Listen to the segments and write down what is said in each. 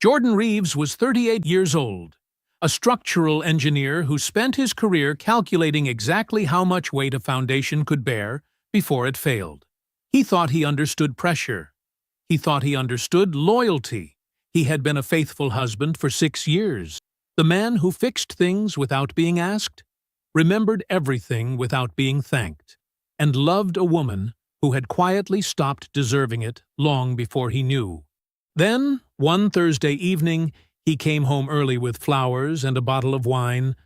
Jordan Reeves was 38 years old, a structural engineer who spent his career calculating exactly how much weight a foundation could bear before it failed. He thought he understood pressure. He thought he understood loyalty. He had been a faithful husband for 6 years. The man who fixed things without being asked, remembered everything without being thanked, and loved a woman who had quietly stopped deserving it long before he knew. Then, one Thursday evening, he came home early with flowers and a bottle of wine,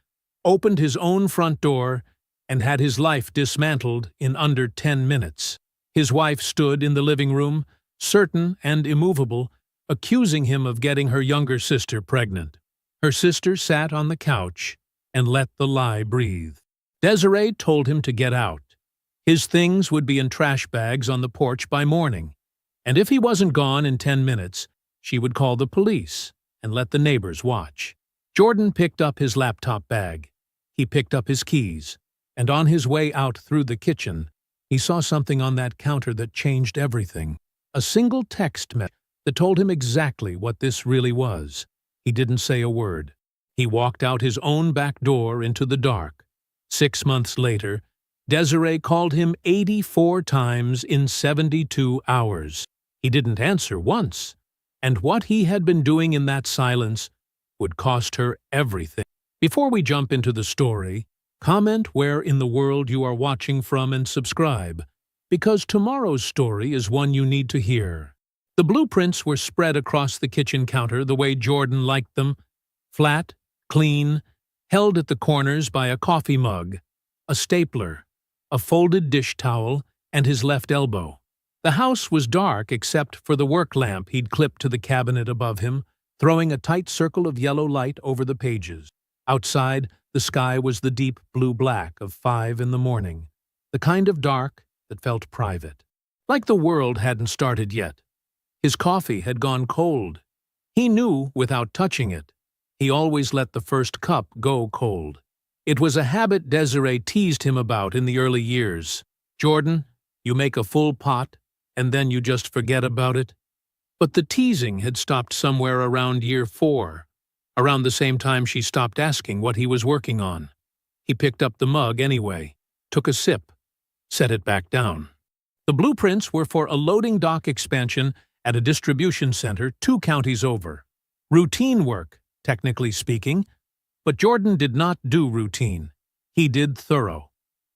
opened his own front door, and had his life dismantled in under 10 minutes. His wife stood in the living room, certain and immovable, accusing him of getting her younger sister pregnant. Her sister sat on the couch and let the lie breathe. Desiree told him to get out. His things would be in trash bags on the porch by morning, and if he wasn't gone in 10 minutes, she would call the police and let the neighbors watch. Jordan picked up his laptop bag. He picked up his keys, and on his way out through the kitchen, he saw something on that counter that changed everything. A single text message that told him exactly what this really was. He didn't say a word. He walked out his own back door into the dark. 6 months later, Desiree called him 84 times in 72 hours. He didn't answer once, and what he had been doing in that silence would cost her everything. Before we jump into the story, comment where in the world you are watching from and subscribe, because tomorrow's story is one you need to hear. The blueprints were spread across the kitchen counter the way Jordan liked them, flat, clean, held at the corners by a coffee mug, a stapler, a folded dish towel, and his left elbow. The house was dark except for the work lamp he'd clipped to the cabinet above him, throwing a tight circle of yellow light over the pages. Outside, the sky was the deep blue-black of 5 in the morning, the kind of dark that felt private. Like the world hadn't started yet. His coffee had gone cold. He knew without touching it. He always let the first cup go cold. It was a habit Desiree teased him about in the early years. Jordan, you make a full pot, and then you just forget about it. But the teasing had stopped somewhere around year 4, around the same time she stopped asking what he was working on. He picked up the mug anyway, took a sip, set it back down. The blueprints were for a loading dock expansion at a distribution center 2 counties over. Routine work, technically speaking, but Jordan did not do routine. He did thorough.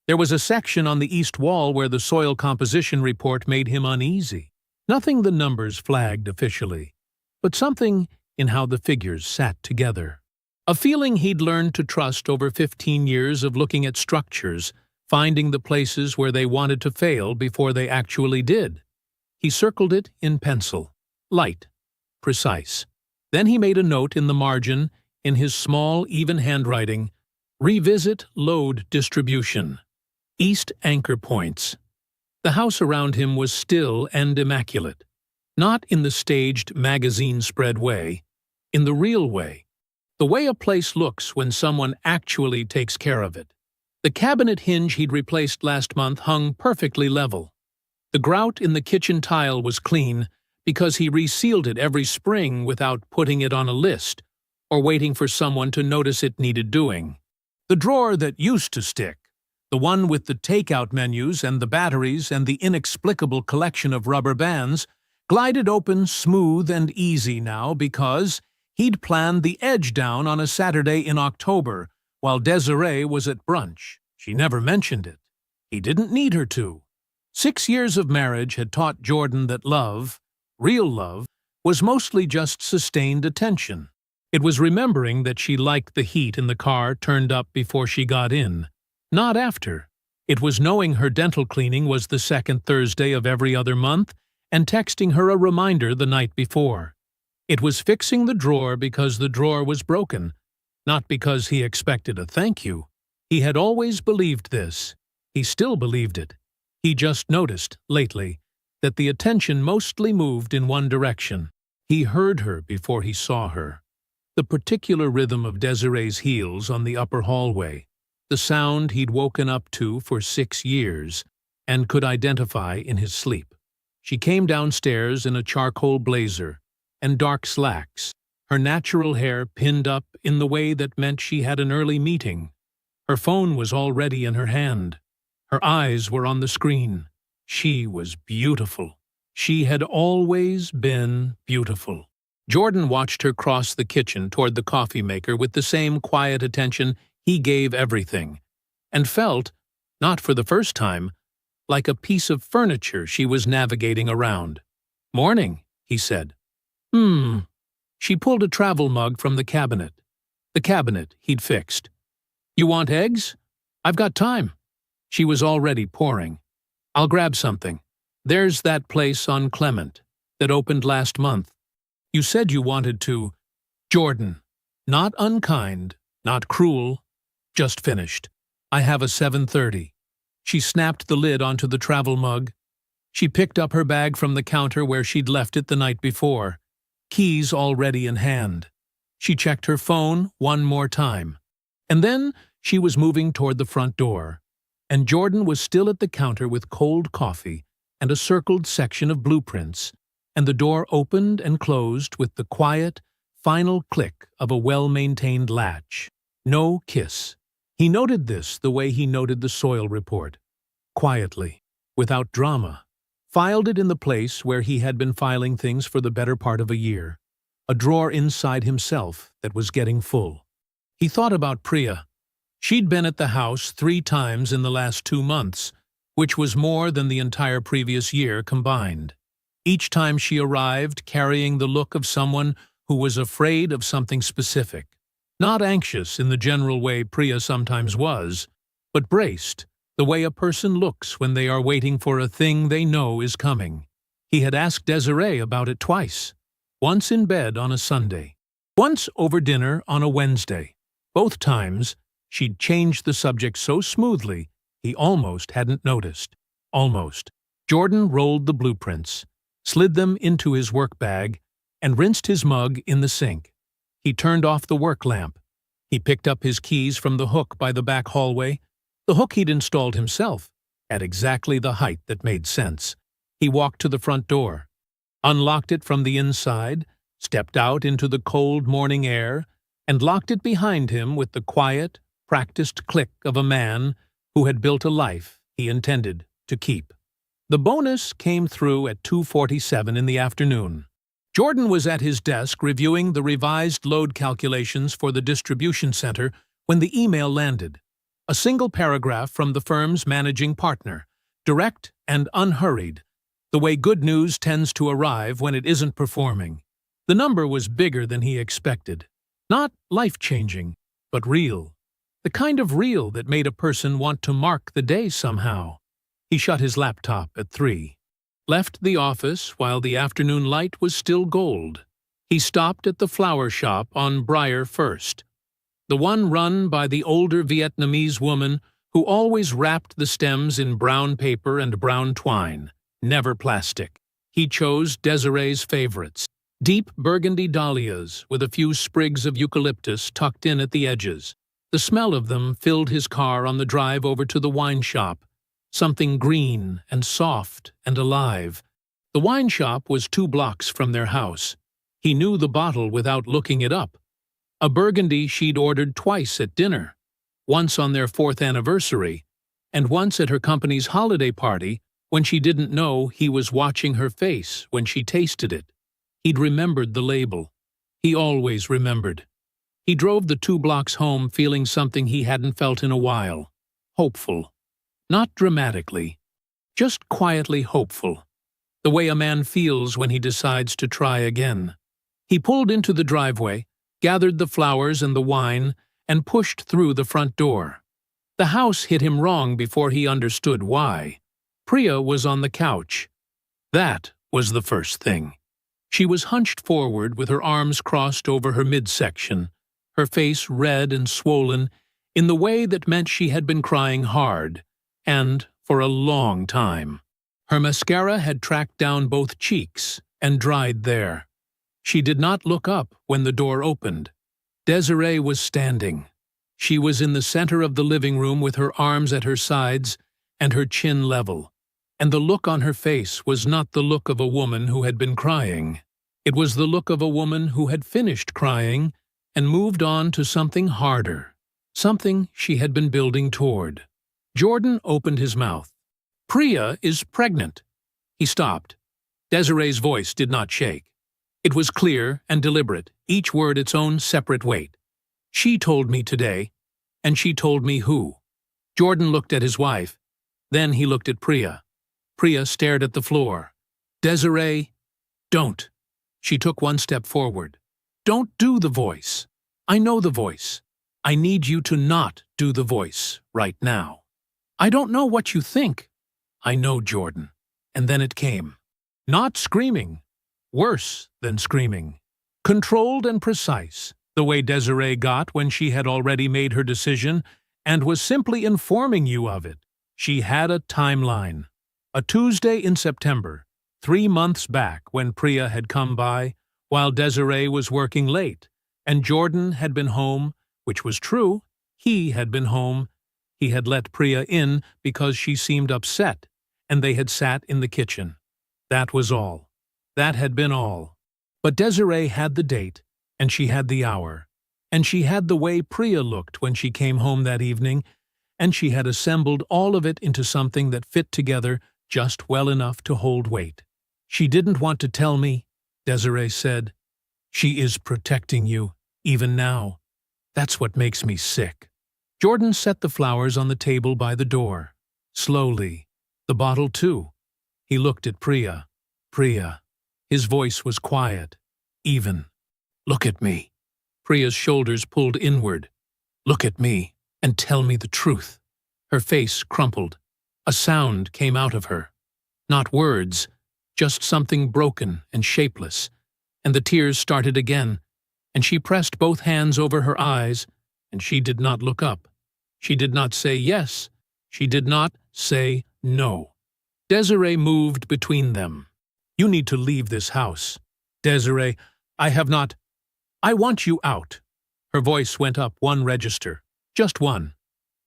There was a section on the east wall where the soil composition report made him uneasy. Nothing the numbers flagged officially, but something in how the figures sat together. A feeling he'd learned to trust over 15 years of looking at structures, finding the places where they wanted to fail before they actually did. He circled it in pencil. Light. Precise. Then he made a note in the margin, in his small, even handwriting, revisit load distribution. East anchor points. The house around him was still and immaculate. Not in the staged, magazine spread way, in the real way. The way a place looks when someone actually takes care of it. The cabinet hinge he'd replaced last month hung perfectly level. The grout in the kitchen tile was clean because he resealed it every spring without putting it on a list or waiting for someone to notice it needed doing. The drawer that used to stick, the one with the takeout menus and the batteries and the inexplicable collection of rubber bands, glided open smooth and easy now because he'd planned the edge down on a Saturday in October while Desiree was at brunch. She never mentioned it. He didn't need her to. 6 years of marriage had taught Jordan that love, real love, was mostly just sustained attention. It was remembering that she liked the heat in the car turned up before she got in, not after. It was knowing her dental cleaning was the second Thursday of every other month and texting her a reminder the night before. It was fixing the drawer because the drawer was broken, not because he expected a thank you. He had always believed this. He still believed it. He just noticed, lately, that the attention mostly moved in one direction. He heard her before he saw her. The particular rhythm of Desiree's heels on the upper hallway, the sound he'd woken up to for 6 years and could identify in his sleep. She came downstairs in a charcoal blazer and dark slacks, her natural hair pinned up in the way that meant she had an early meeting. Her phone was already in her hand. Her eyes were on the screen. She was beautiful. She had always been beautiful. Jordan watched her cross the kitchen toward the coffee maker with the same quiet attention he gave everything, and felt, not for the first time, like a piece of furniture she was navigating around. "Morning," he said. She pulled a travel mug from the cabinet he'd fixed. "You want eggs? I've got time." She was already pouring. "I'll grab something. There's that place on Clement that opened last month. You said you wanted to—" Jordan. Not unkind, not cruel, just finished. "I have a 7:30. She snapped the lid onto the travel mug. She picked up her bag from the counter where she'd left it the night before, keys already in hand. She checked her phone one more time. And then she was moving toward the front door, and Jordan was still at the counter with cold coffee and a circled section of blueprints, and the door opened and closed with the quiet, final click of a well-maintained latch. No kiss. He noted this the way he noted the soil report. Quietly, without drama, filed it in the place where he had been filing things for the better part of a year, a drawer inside himself that was getting full. He thought about Priya. She'd been at the house 3 times in the last 2 months, which was more than the entire previous year combined. Each time she arrived carrying the look of someone who was afraid of something specific. Not anxious in the general way Priya sometimes was, but braced, the way a person looks when they are waiting for a thing they know is coming. He had asked Desiree about it twice. Once in bed on a Sunday. Once over dinner on a Wednesday. Both times, she'd changed the subject so smoothly he almost hadn't noticed. Almost. Jordan rolled the blueprints, slid them into his work bag, and rinsed his mug in the sink. He turned off the work lamp. He picked up his keys from the hook by the back hallway, the hook he'd installed himself, at exactly the height that made sense. He walked to the front door, unlocked it from the inside, stepped out into the cold morning air, and locked it behind him with the quiet, practiced click of a man who had built a life he intended to keep. The bonus came through at 2:47 in the afternoon. Jordan was at his desk reviewing the revised load calculations for the distribution center when the email landed. A single paragraph from the firm's managing partner, direct and unhurried, the way good news tends to arrive when it isn't performing. The number was bigger than he expected. Not life-changing, but real. The kind of real that made a person want to mark the day somehow. He shut his laptop at 3. Left the office while the afternoon light was still gold. He stopped at the flower shop on Briar First, the one run by the older Vietnamese woman who always wrapped the stems in brown paper and brown twine, never plastic. He chose Desiree's favorites, deep burgundy dahlias with a few sprigs of eucalyptus tucked in at the edges. The smell of them filled his car on the drive over to the wine shop. Something green and soft and alive. The wine shop was 2 blocks from their house. He knew the bottle without looking it up. A burgundy she'd ordered twice at dinner, once on their 4th anniversary, and once at her company's holiday party when she didn't know he was watching her face when she tasted it. He'd remembered the label. He always remembered. He drove the 2 blocks home feeling something he hadn't felt in a while. Hopeful. Not dramatically, just quietly hopeful, the way a man feels when he decides to try again. He pulled into the driveway, gathered the flowers and the wine, and pushed through the front door. The house hit him wrong before he understood why. Priya was on the couch. That was the first thing. She was hunched forward with her arms crossed over her midsection, her face red and swollen in the way that meant she had been crying hard. And for a long time. Her mascara had tracked down both cheeks and dried there. She did not look up when the door opened. Desiree was standing. She was in the center of the living room with her arms at her sides and her chin level, and the look on her face was not the look of a woman who had been crying. It was the look of a woman who had finished crying and moved on to something harder, something she had been building toward. Jordan opened his mouth. "Priya is pregnant." He stopped. Desiree's voice did not shake. It was clear and deliberate, each word its own separate weight. "She told me today, and she told me who." Jordan looked at his wife. Then he looked at Priya. Priya stared at the floor. "Desiree, don't." She took one step forward. "Don't do the voice. I know the voice. I need you to not do the voice right now." "I don't know what you think." "I know, Jordan." And then it came. Not screaming. Worse than screaming. Controlled and precise, the way Desiree got when she had already made her decision and was simply informing you of it. She had a timeline. A Tuesday in September, 3 months back when Priya had come by, while Desiree was working late, and Jordan had been home, which was true. He had been home. He had let Priya in because she seemed upset, and they had sat in the kitchen. That was all. That had been all. But Desiree had the date, and she had the hour, and she had the way Priya looked when she came home that evening, and she had assembled all of it into something that fit together just well enough to hold weight. "She didn't want to tell me," Desiree said. "She is protecting you, even now. That's what makes me sick." Jordan set the flowers on the table by the door. Slowly. The bottle, too. He looked at Priya. "Priya." His voice was quiet, even. "Look at me." Priya's shoulders pulled inward. "Look at me and tell me the truth." Her face crumpled. A sound came out of her. Not words, just something broken and shapeless. And the tears started again, and she pressed both hands over her eyes, and she did not look up. She did not say yes. She did not say no. Desiree moved between them. "You need to leave this house." "Desiree, I have not. I want you out." Her voice went up one register, just one,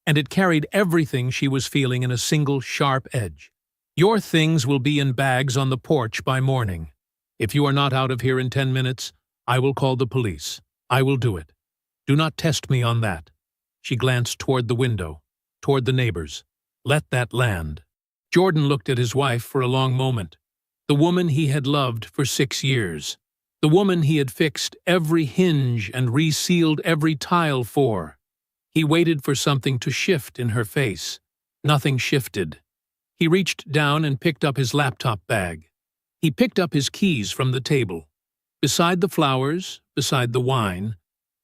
and it carried everything she was feeling in a single sharp edge. "Your things will be in bags on the porch by morning. If you are not out of here in 10 minutes, I will call the police. I will do it. Do not test me on that." She glanced toward the window, toward the neighbors. "Let that land." Jordan looked at his wife for a long moment. The woman he had loved for 6 years. The woman he had fixed every hinge and resealed every tile for. He waited for something to shift in her face. Nothing shifted. He reached down and picked up his laptop bag. He picked up his keys from the table, beside the flowers, beside the wine,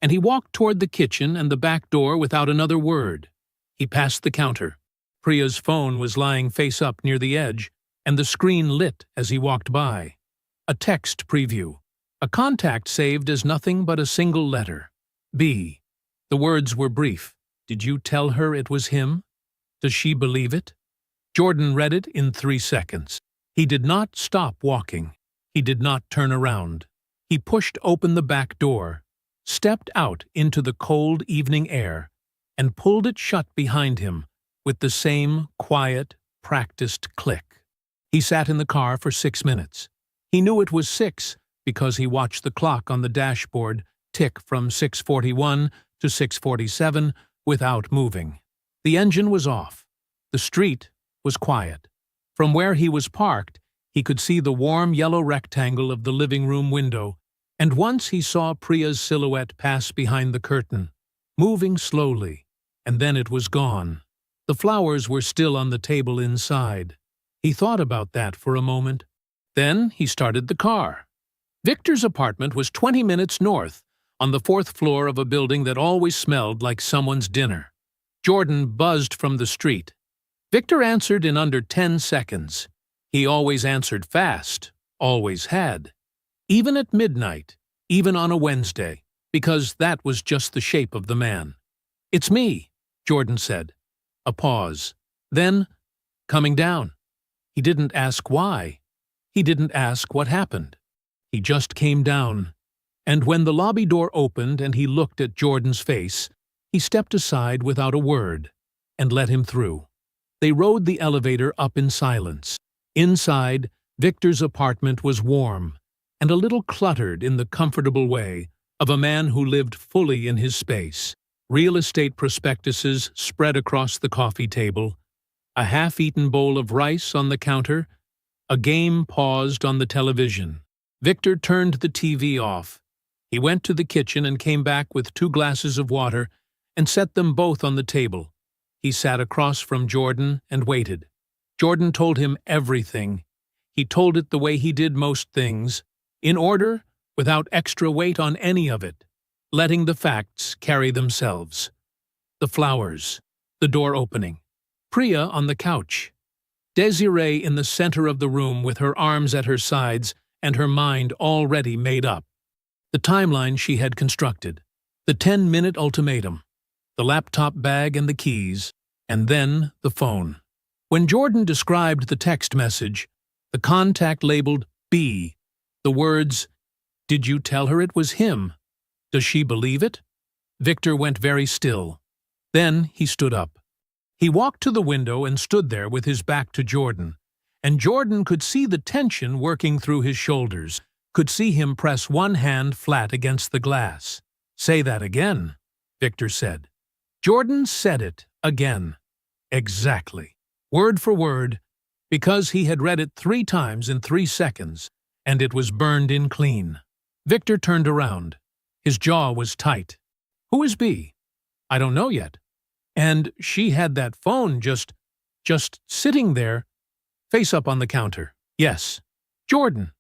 and he walked toward the kitchen and the back door without another word. He passed the counter. Priya's phone was lying face up near the edge, and the screen lit as he walked by. A text preview. A contact saved as nothing but a single letter. B. The words were brief. "Did you tell her it was him? Does she believe it?" Jordan read it in 3 seconds. He did not stop walking. He did not turn around. He pushed open the back door, stepped out into the cold evening air, and pulled it shut behind him with the same quiet, practiced click. He sat in the car for 6 minutes. He knew it was 6 because he watched the clock on the dashboard tick from 6:41 to 6:47 without moving. The engine was off. The street was quiet. From where he was parked, he could see the warm yellow rectangle of the living room window, and once he saw Priya's silhouette pass behind the curtain, moving slowly, and then it was gone. The flowers were still on the table inside. He thought about that for a moment. Then he started the car. Victor's apartment was 20 minutes north, on the 4th floor of a building that always smelled like someone's dinner. Jordan buzzed from the street. Victor answered in under 10 seconds. He always answered fast, always had. Even at midnight, even on a Wednesday, because that was just the shape of the man. "It's me," Jordan said. A pause. Then, "Coming down." He didn't ask why. He didn't ask what happened. He just came down. And when the lobby door opened and he looked at Jordan's face, he stepped aside without a word and let him through. They rode the elevator up in silence. Inside, Victor's apartment was warm, and a little cluttered in the comfortable way of a man who lived fully in his space. Real estate prospectuses spread across the coffee table, a half-eaten bowl of rice on the counter, a game paused on the television. Victor turned the TV off. He went to the kitchen and came back with 2 glasses of water and set them both on the table. He sat across from Jordan and waited. Jordan told him everything. He told it the way he did most things, in order, without extra weight on any of it, letting the facts carry themselves. The flowers, the door opening, Priya on the couch, Desiree in the center of the room with her arms at her sides and her mind already made up. The timeline she had constructed, the 10-minute ultimatum, the laptop bag and the keys, and then the phone. When Jordan described the text message, the contact labeled B, the words, "Did you tell her it was him? Does she believe it?" Victor went very still. Then he stood up. He walked to the window and stood there with his back to Jordan, and Jordan could see the tension working through his shoulders, could see him press one hand flat against the glass. "Say that again," Victor said. Jordan said it again. Exactly. Word for word, because he had read it 3 times in 3 seconds, and it was burned in clean. Victor turned around. His jaw was tight. "Who is B?" "I don't know yet." "And she had that phone just sitting there, face up on the counter." "Yes." "Jordan."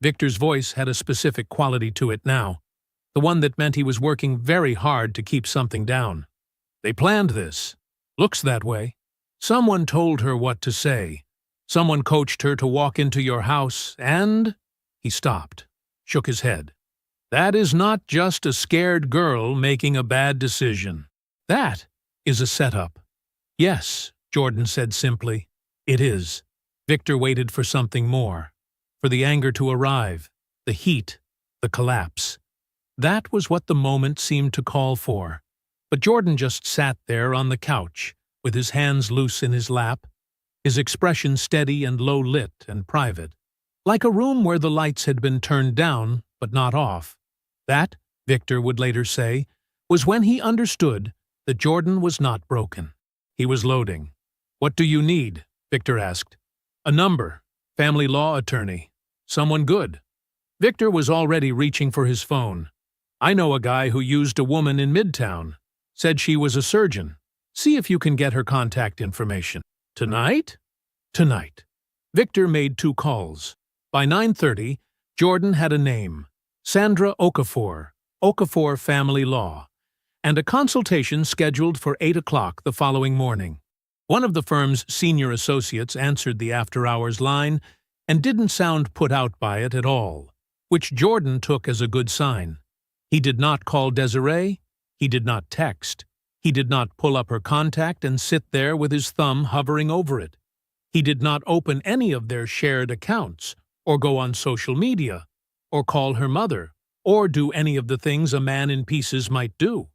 Victor's voice had a specific quality to it now, the one that meant he was working very hard to keep something down. "They planned this. Looks that way. Someone told her what to say. Someone coached her to walk into your house, and—" He stopped, shook his head. "That is not just a scared girl making a bad decision. That is a setup." "Yes," Jordan said simply. "It is." Victor waited for something more, for the anger to arrive, the heat, the collapse. That was what the moment seemed to call for. But Jordan just sat there on the couch, with his hands loose in his lap, his expression steady and low-lit and private, like a room where the lights had been turned down but not off. That, Victor would later say, was when he understood that Jordan was not broken. He was loading. "What do you need?" Victor asked. "A number. Family law attorney. Someone good." Victor was already reaching for his phone. "I know a guy who used a woman in Midtown. Said she was a surgeon. See if you can get her contact information." "Tonight?" "Tonight." Victor made 2 calls. By 9:30, Jordan had a name, Sandra Okafor, Okafor Family Law, and a consultation scheduled for 8 o'clock the following morning. One of the firm's senior associates answered the after-hours line and didn't sound put out by it at all, which Jordan took as a good sign. He did not call Desiree. He did not text. He did not pull up her contact and sit there with his thumb hovering over it. He did not open any of their shared accounts, or go on social media, or call her mother, or do any of the things a man in pieces might do.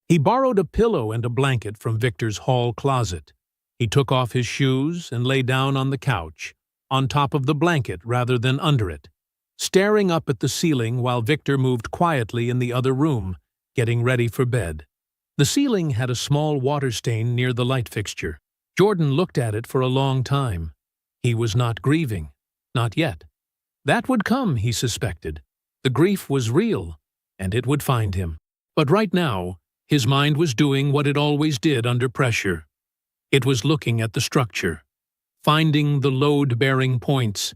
He borrowed a pillow and a blanket from Victor's hall closet. He took off his shoes and lay down on the couch, on top of the blanket rather than under it, staring up at the ceiling while Victor moved quietly in the other room, getting ready for bed. The ceiling had a small water stain near the light fixture. Jordan looked at it for a long time. He was not grieving. Not yet. That would come, he suspected. The grief was real, and it would find him. But right now, his mind was doing what it always did under pressure. It was looking at the structure, finding the load-bearing points,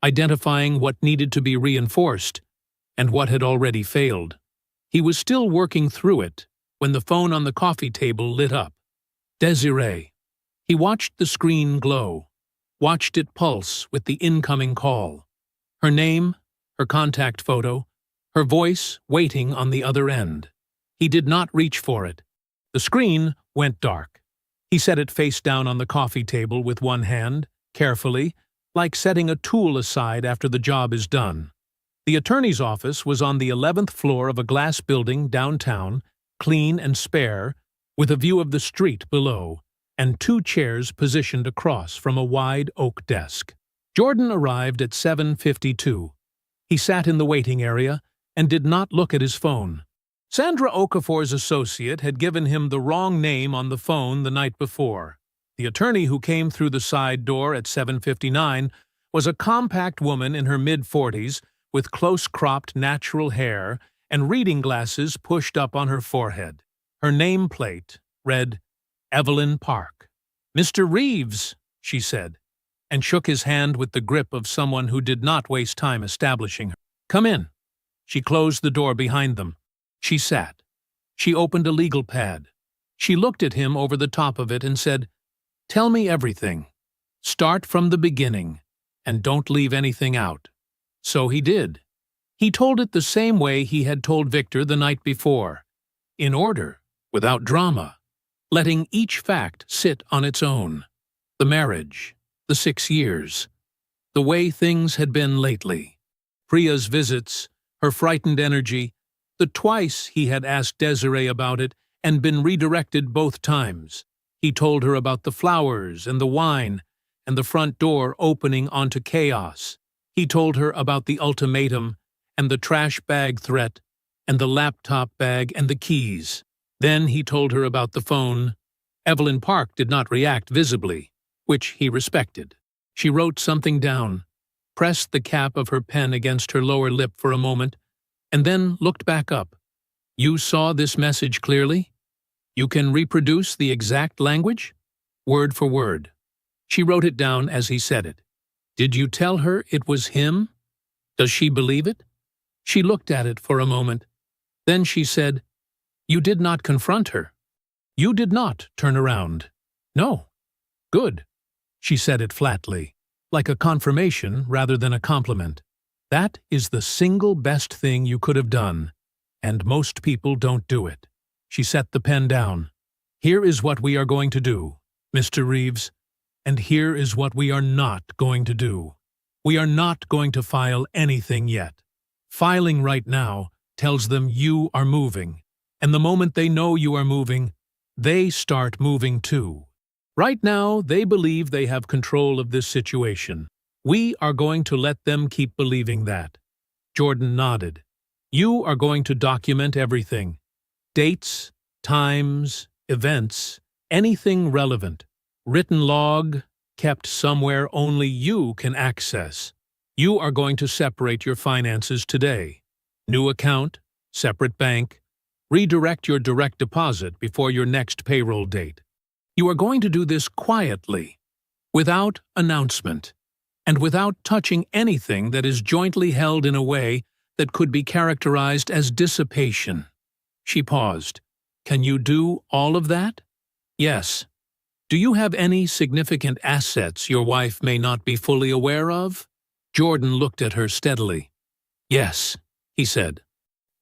identifying what needed to be reinforced, and what had already failed. He was still working through it when the phone on the coffee table lit up. Desiree. He watched the screen glow, watched it pulse with the incoming call. Her name, her contact photo, her voice waiting on the other end. He did not reach for it. The screen went dark. He set it face down on the coffee table with one hand, carefully, like setting a tool aside after the job is done. The attorney's office was on the 11th floor of a glass building downtown, clean and spare, with a view of the street below, and 2 chairs positioned across from a wide oak desk. Jordan arrived at 7:52. He sat in the waiting area and did not look at his phone. Sandra Okafor's associate had given him the wrong name on the phone the night before. The attorney who came through the side door at 7:59 was a compact woman in her mid-40s with close-cropped natural hair and reading glasses pushed up on her forehead. Her nameplate read, Evelyn Park. "Mr. Reeves," she said, and shook his hand with the grip of someone who did not waste time establishing her. "Come in." She closed the door behind them. She sat. She opened a legal pad. She looked at him over the top of it and said, "Tell me everything. Start from the beginning, and don't leave anything out." So he did. He told it the same way he had told Victor the night before, in order, without drama, letting each fact sit on its own. The marriage, the 6 years, the way things had been lately, Priya's visits, her frightened energy, the twice he had asked Desiree about it and been redirected both times. He told her about the flowers and the wine and the front door opening onto chaos. He told her about the ultimatum and the trash bag threat and the laptop bag and the keys. Then he told her about the phone. Evelyn Park did not react visibly, which he respected. She wrote something down, pressed the cap of her pen against her lower lip for a moment, and then looked back up. "You saw this message clearly? You can reproduce the exact language? Word for word." She wrote it down as he said it. "Did you tell her it was him? Does she believe it?" She looked at it for a moment. Then she said, "You did not confront her. You did not turn around." "No." "Good." She said it flatly, like a confirmation rather than a compliment. "That is the single best thing you could have done, and most people don't do it." She set the pen down. "Here is what we are going to do, Mr. Reeves, and here is what we are not going to do. We are not going to file anything yet. Filing right now tells them you are moving, and the moment they know you are moving, they start moving too. Right now, they believe they have control of this situation. We are going to let them keep believing that." Jordan nodded. "You are going to document everything. Dates, times, events, anything relevant. Written log, kept somewhere only you can access. You are going to separate your finances today. New account, separate bank. Redirect your direct deposit before your next payroll date. You are going to do this quietly, without announcement, and without touching anything that is jointly held in a way that could be characterized as dissipation." She paused. "Can you do all of that?" "Yes." "Do you have any significant assets your wife may not be fully aware of?" Jordan looked at her steadily. "Yes," he said.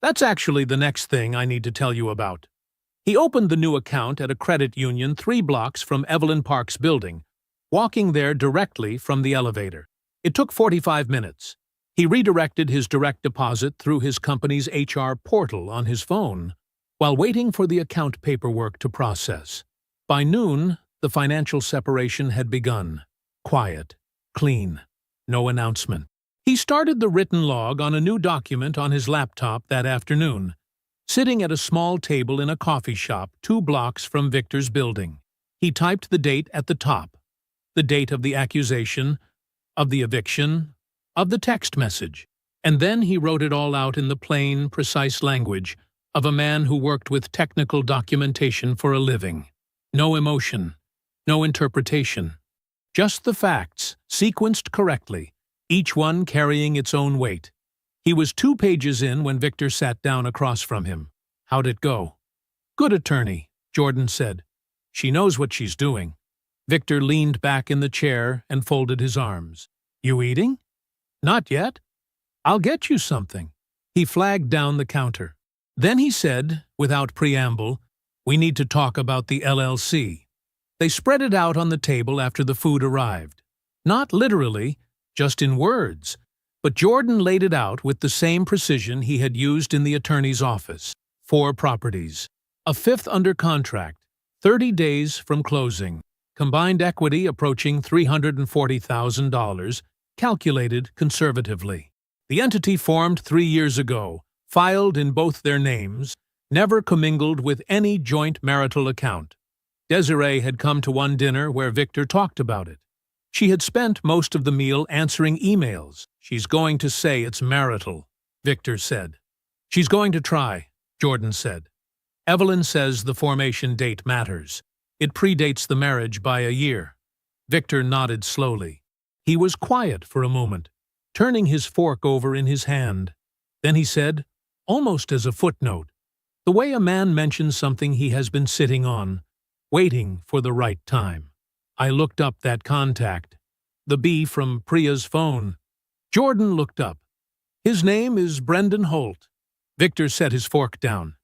"That's actually the next thing I need to tell you about." He opened the new account at a credit union 3 blocks from Evelyn Park's building, walking there directly from the elevator. It took 45 minutes. He redirected his direct deposit through his company's HR portal on his phone, while waiting for the account paperwork to process. By noon, the financial separation had begun. Quiet, clean, no announcement. He started the written log on a new document on his laptop that afternoon, sitting at a small table in a coffee shop 2 blocks from Victor's building. He typed the date at the top, the date of the accusation, of the eviction, of the text message, and then he wrote it all out in the plain, precise language of a man who worked with technical documentation for a living. No emotion, no interpretation. Just the facts, sequenced correctly, each one carrying its own weight. He was 2 pages in when Victor sat down across from him. "How'd it go?" "Good, attorney," Jordan said. "She knows what she's doing." Victor leaned back in the chair and folded his arms. "You eating?" "Not yet. I'll get you something." He flagged down the counter. Then he said, without preamble, "We need to talk about the LLC." They spread it out on the table after the food arrived. Not literally, just in words, but Jordan laid it out with the same precision he had used in the attorney's office. 4 properties. A 5th under contract, 30 days from closing. Combined equity approaching $340,000, calculated conservatively. The entity formed 3 years ago, filed in both their names, never commingled with any joint marital account. Desiree had come to one dinner where Victor talked about it. She had spent most of the meal answering emails. "She's going to say it's marital," Victor said. "She's going to try," Jordan said. "Evelyn says the formation date matters. It predates the marriage by a year." Victor nodded slowly. He was quiet for a moment, turning his fork over in his hand. Then he said, almost as a footnote, the way a man mentions something he has been sitting on, waiting for the right time. "I looked up that contact. The B from Priya's phone." Jordan looked up. "His name is Brendan Holt." Victor set his fork down.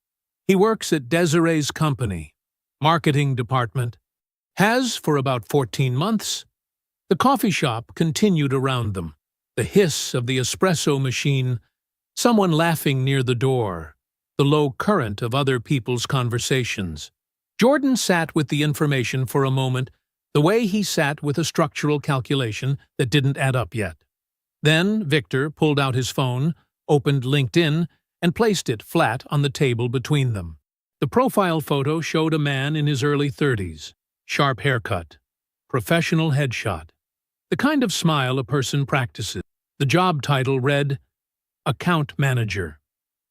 "He works at Desiree's company, marketing department. Has for about 14 months. The coffee shop continued around them. The hiss of the espresso machine, someone laughing near the door, the low current of other people's conversations. Jordan sat with the information for a moment, the way he sat with a structural calculation that didn't add up yet. Then Victor pulled out his phone, opened LinkedIn, and placed it flat on the table between them. The profile photo showed a man in his early 30s, sharp haircut, professional headshot, the kind of smile a person practices. The job title read, Account Manager,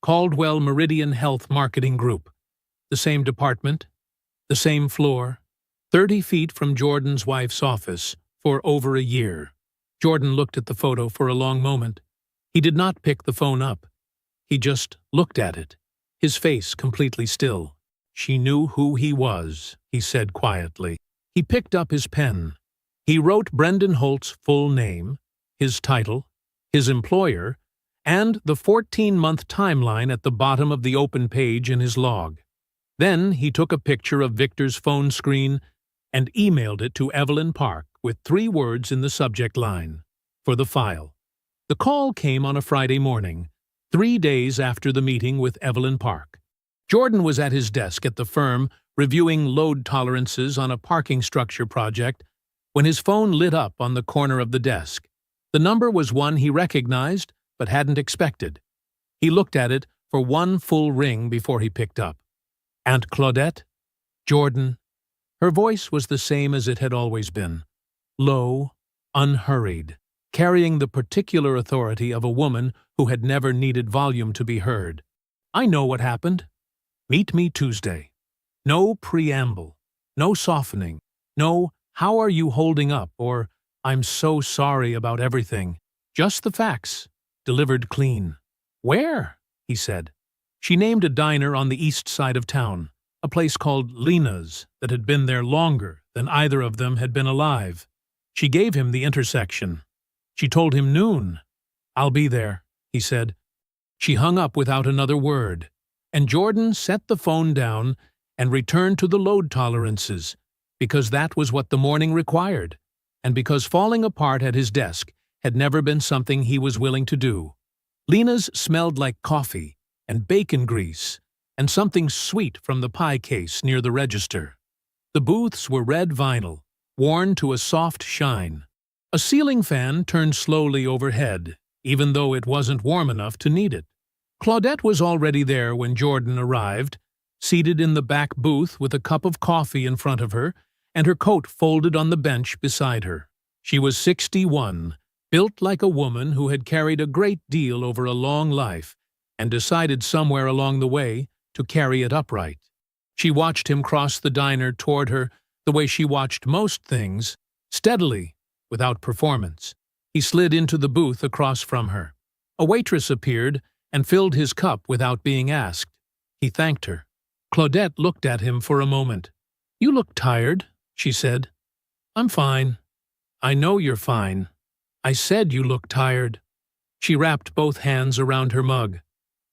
Caldwell Meridian Health Marketing Group. The same department, the same floor, 30 feet from Jordan's wife's office, for over a year. Jordan looked at the photo for a long moment. He did not pick the phone up. He just looked at it, his face completely still. "She knew who he was," he said quietly. He picked up his pen. He wrote Brendan Holt's full name, his title, his employer, and the 14-month timeline at the bottom of the open page in his log. Then he took a picture of Victor's phone screen and emailed it to Evelyn Park with 3 words in the subject line, "For the file." The call came on a Friday morning, 3 days after the meeting with Evelyn Park. Jordan was at his desk at the firm reviewing load tolerances on a parking structure project when his phone lit up on the corner of the desk. The number was one he recognized but hadn't expected. He looked at it for one full ring before he picked up. "Aunt Claudette?" "Jordan." Her voice was the same as it had always been, low, unhurried, carrying the particular authority of a woman who had never needed volume to be heard. "I know what happened. Meet me Tuesday." No preamble, no softening, no "how are you holding up" or "I'm so sorry about everything." Just the facts, delivered clean. "Where?" he said. She named a diner on the east side of town, a place called Lena's that had been there longer than either of them had been alive. She gave him the intersection. She told him noon. "I'll be there," he said. She hung up without another word, and Jordan set the phone down and returned to the load tolerances, because that was what the morning required, and because falling apart at his desk had never been something he was willing to do. Lena's smelled like coffee and bacon grease and something sweet from the pie case near the register. The booths were red vinyl, worn to a soft shine. A ceiling fan turned slowly overhead, even though it wasn't warm enough to need it. Claudette was already there when Jordan arrived, seated in the back booth with a cup of coffee in front of her and her coat folded on the bench beside her. She was 61, built like a woman who had carried a great deal over a long life and decided somewhere along the way to carry it upright. She watched him cross the diner toward her the way she watched most things, steadily, without performance. He slid into the booth across from her. A waitress appeared and filled his cup without being asked. He thanked her. Claudette looked at him for a moment. "You look tired," she said. "I'm fine." "I know you're fine. I said you look tired." She wrapped both hands around her mug.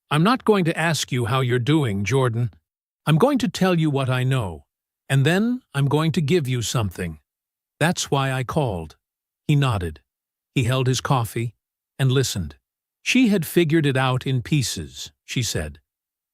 "I'm not going to ask you how you're doing, Jordan. I'm going to tell you what I know, and then I'm going to give you something. That's why I called." He nodded. He held his coffee and listened. She had figured it out in pieces, she said.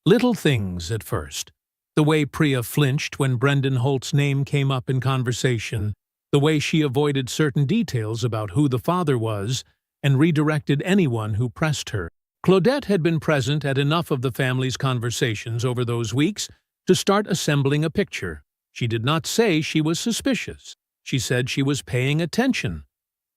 Little things at first. The way Priya flinched when Brendan Holt's name came up in conversation, the way she avoided certain details about who the father was, and redirected anyone who pressed her. Claudette had been present at enough of the family's conversations over those weeks to start assembling a picture. She did not say she was suspicious. She said she was paying attention,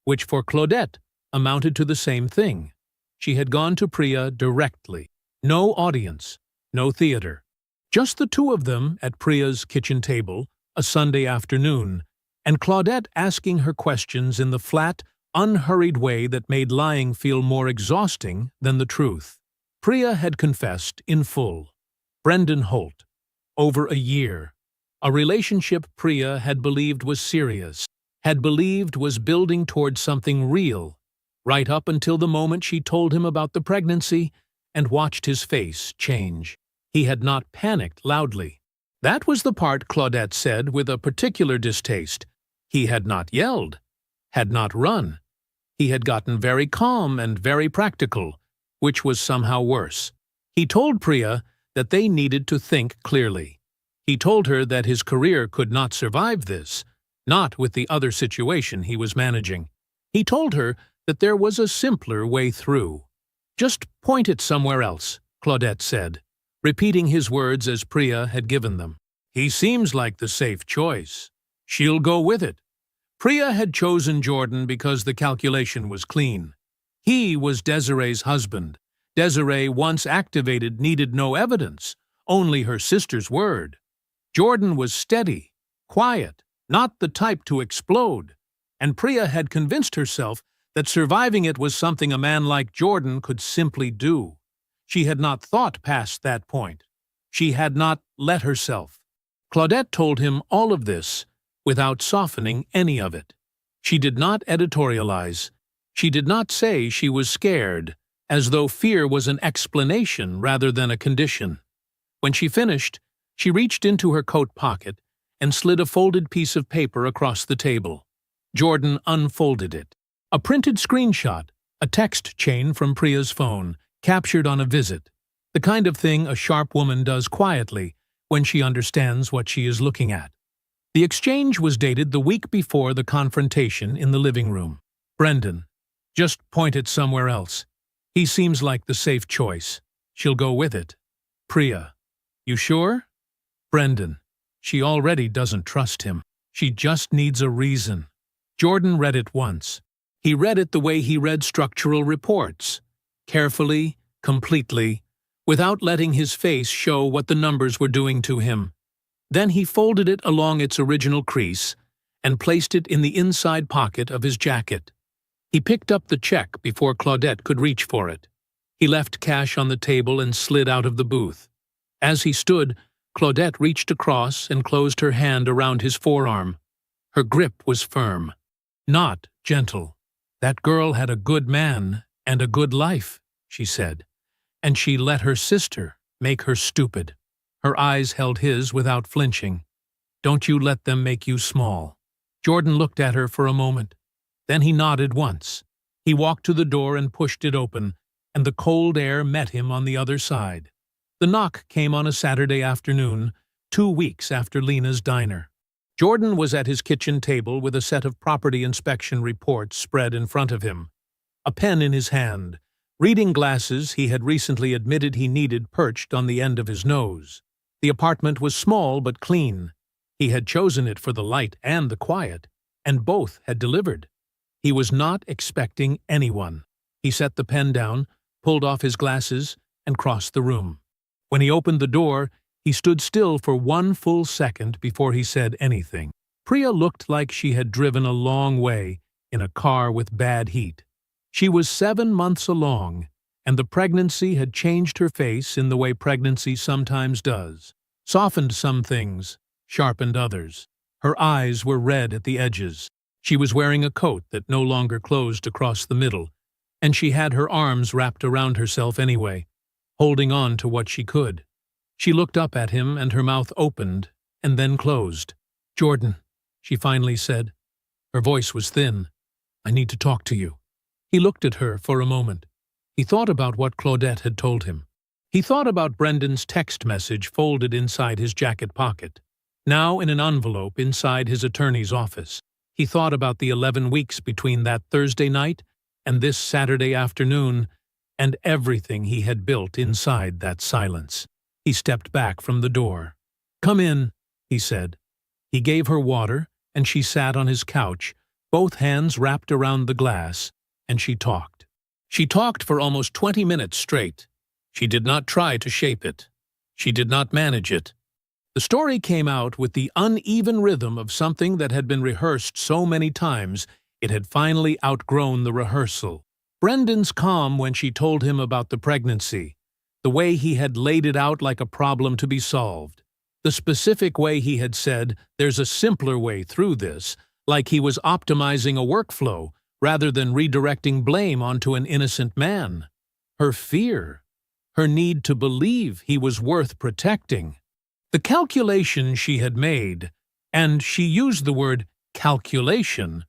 which for Claudette amounted to the same thing. She had gone to Priya directly. No audience, no theater. Just the two of them at Priya's kitchen table, a Sunday afternoon, and Claudette asking her questions in the flat, unhurried way that made lying feel more exhausting than the truth. Priya had confessed in full. Brendan Holt. Over a year. A relationship Priya had believed was serious, had believed was building towards something real, right up until the moment she told him about the pregnancy and watched his face change. He had not panicked loudly. That was the part Claudette said with a particular distaste. He had not yelled, had not run. He had gotten very calm and very practical, which was somehow worse. He told Priya that they needed to think clearly. He told her that his career could not survive this, not with the other situation he was managing. He told her that there was a simpler way through. Just point it somewhere else, Claudette said, repeating his words as Priya had given them. He seems like the safe choice. She'll go with it. Priya had chosen Jordan because the calculation was clean. He was Desiree's husband. Desiree, once activated, needed no evidence, only her sister's word. Jordan was steady, quiet, not the type to explode, and Priya had convinced herself that surviving it was something a man like Jordan could simply do. She had not thought past that point. She had not let herself. Claudette told him all of this without softening any of it. She did not editorialize. She did not say she was scared, as though fear was an explanation rather than a condition. When she finished, she reached into her coat pocket and slid a folded piece of paper across the table. Jordan unfolded it. A printed screenshot, a text chain from Priya's phone, captured on a visit. The kind of thing a sharp woman does quietly when she understands what she is looking at. The exchange was dated the week before the confrontation in the living room. Brendan. Just point it somewhere else. He seems like the safe choice. She'll go with it. Priya. You sure? Brendan. She already doesn't trust him. She just needs a reason. Jordan read it once. He read it the way he read structural reports. Carefully, completely, without letting his face show what the numbers were doing to him. Then he folded it along its original crease and placed it in the inside pocket of his jacket. He picked up the check before Claudette could reach for it. He left cash on the table and slid out of the booth. As he stood, Claudette reached across and closed her hand around his forearm. Her grip was firm, not gentle. That girl had a good man and a good life, she said, and she let her sister make her stupid. Her eyes held his without flinching. Don't you let them make you small. Jordan looked at her for a moment. Then he nodded once. He walked to the door and pushed it open, and the cold air met him on the other side. The knock came on a Saturday afternoon, 2 weeks after Lena's diner. Jordan was at his kitchen table with a set of property inspection reports spread in front of him, a pen in his hand, reading glasses he had recently admitted he needed perched on the end of his nose. The apartment was small but clean. He had chosen it for the light and the quiet, and both had delivered. He was not expecting anyone. He set the pen down, pulled off his glasses, and crossed the room. When he opened the door, he stood still for 1 full second before he said anything. Priya looked like she had driven a long way in a car with bad heat. She was 7 months along, and the pregnancy had changed her face in the way pregnancy sometimes does, softened some things, sharpened others. Her eyes were red at the edges. She was wearing a coat that no longer closed across the middle, and she had her arms wrapped around herself anyway, holding on to what she could. She looked up at him and her mouth opened and then closed. Jordan, she finally said. Her voice was thin. I need to talk to you. He looked at her for a moment. He thought about what Claudette had told him. He thought about Brendan's text message folded inside his jacket pocket, now in an envelope inside his attorney's office. He thought about the 11 weeks between that Thursday night and this Saturday afternoon, and everything he had built inside that silence. He stepped back from the door. "Come in," he said. He gave her water, and she sat on his couch, both hands wrapped around the glass, and she talked. She talked for almost 20 minutes straight. She did not try to shape it. She did not manage it. The story came out with the uneven rhythm of something that had been rehearsed so many times it had finally outgrown the rehearsal. Brendan's calm when she told him about the pregnancy, the way he had laid it out like a problem to be solved, the specific way he had said, "There's a simpler way through this," like he was optimizing a workflow rather than redirecting blame onto an innocent man. Her fear, her need to believe he was worth protecting. The calculation she had made, and she used the word calculation,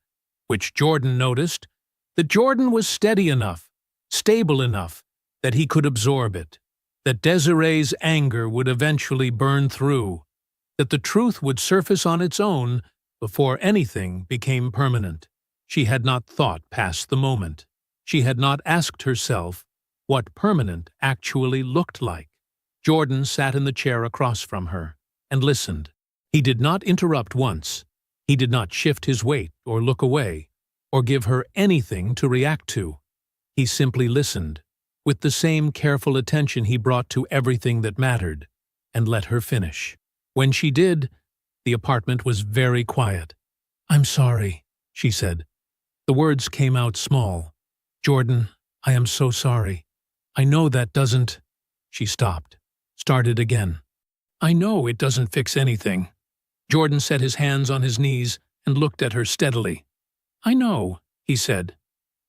which Jordan noticed, that Jordan was steady enough, stable enough, that he could absorb it, that Desiree's anger would eventually burn through, that the truth would surface on its own before anything became permanent. She had not thought past the moment. She had not asked herself what permanent actually looked like. Jordan sat in the chair across from her and listened. He did not interrupt once. He did not shift his weight or look away or give her anything to react to. He simply listened, with the same careful attention he brought to everything that mattered, and let her finish. When she did, the apartment was very quiet. "I'm sorry," she said. The words came out small. "Jordan, I am so sorry. I know that doesn't—" She stopped, started again. "I know it doesn't fix anything." Jordan set his hands on his knees and looked at her steadily. "I know," he said.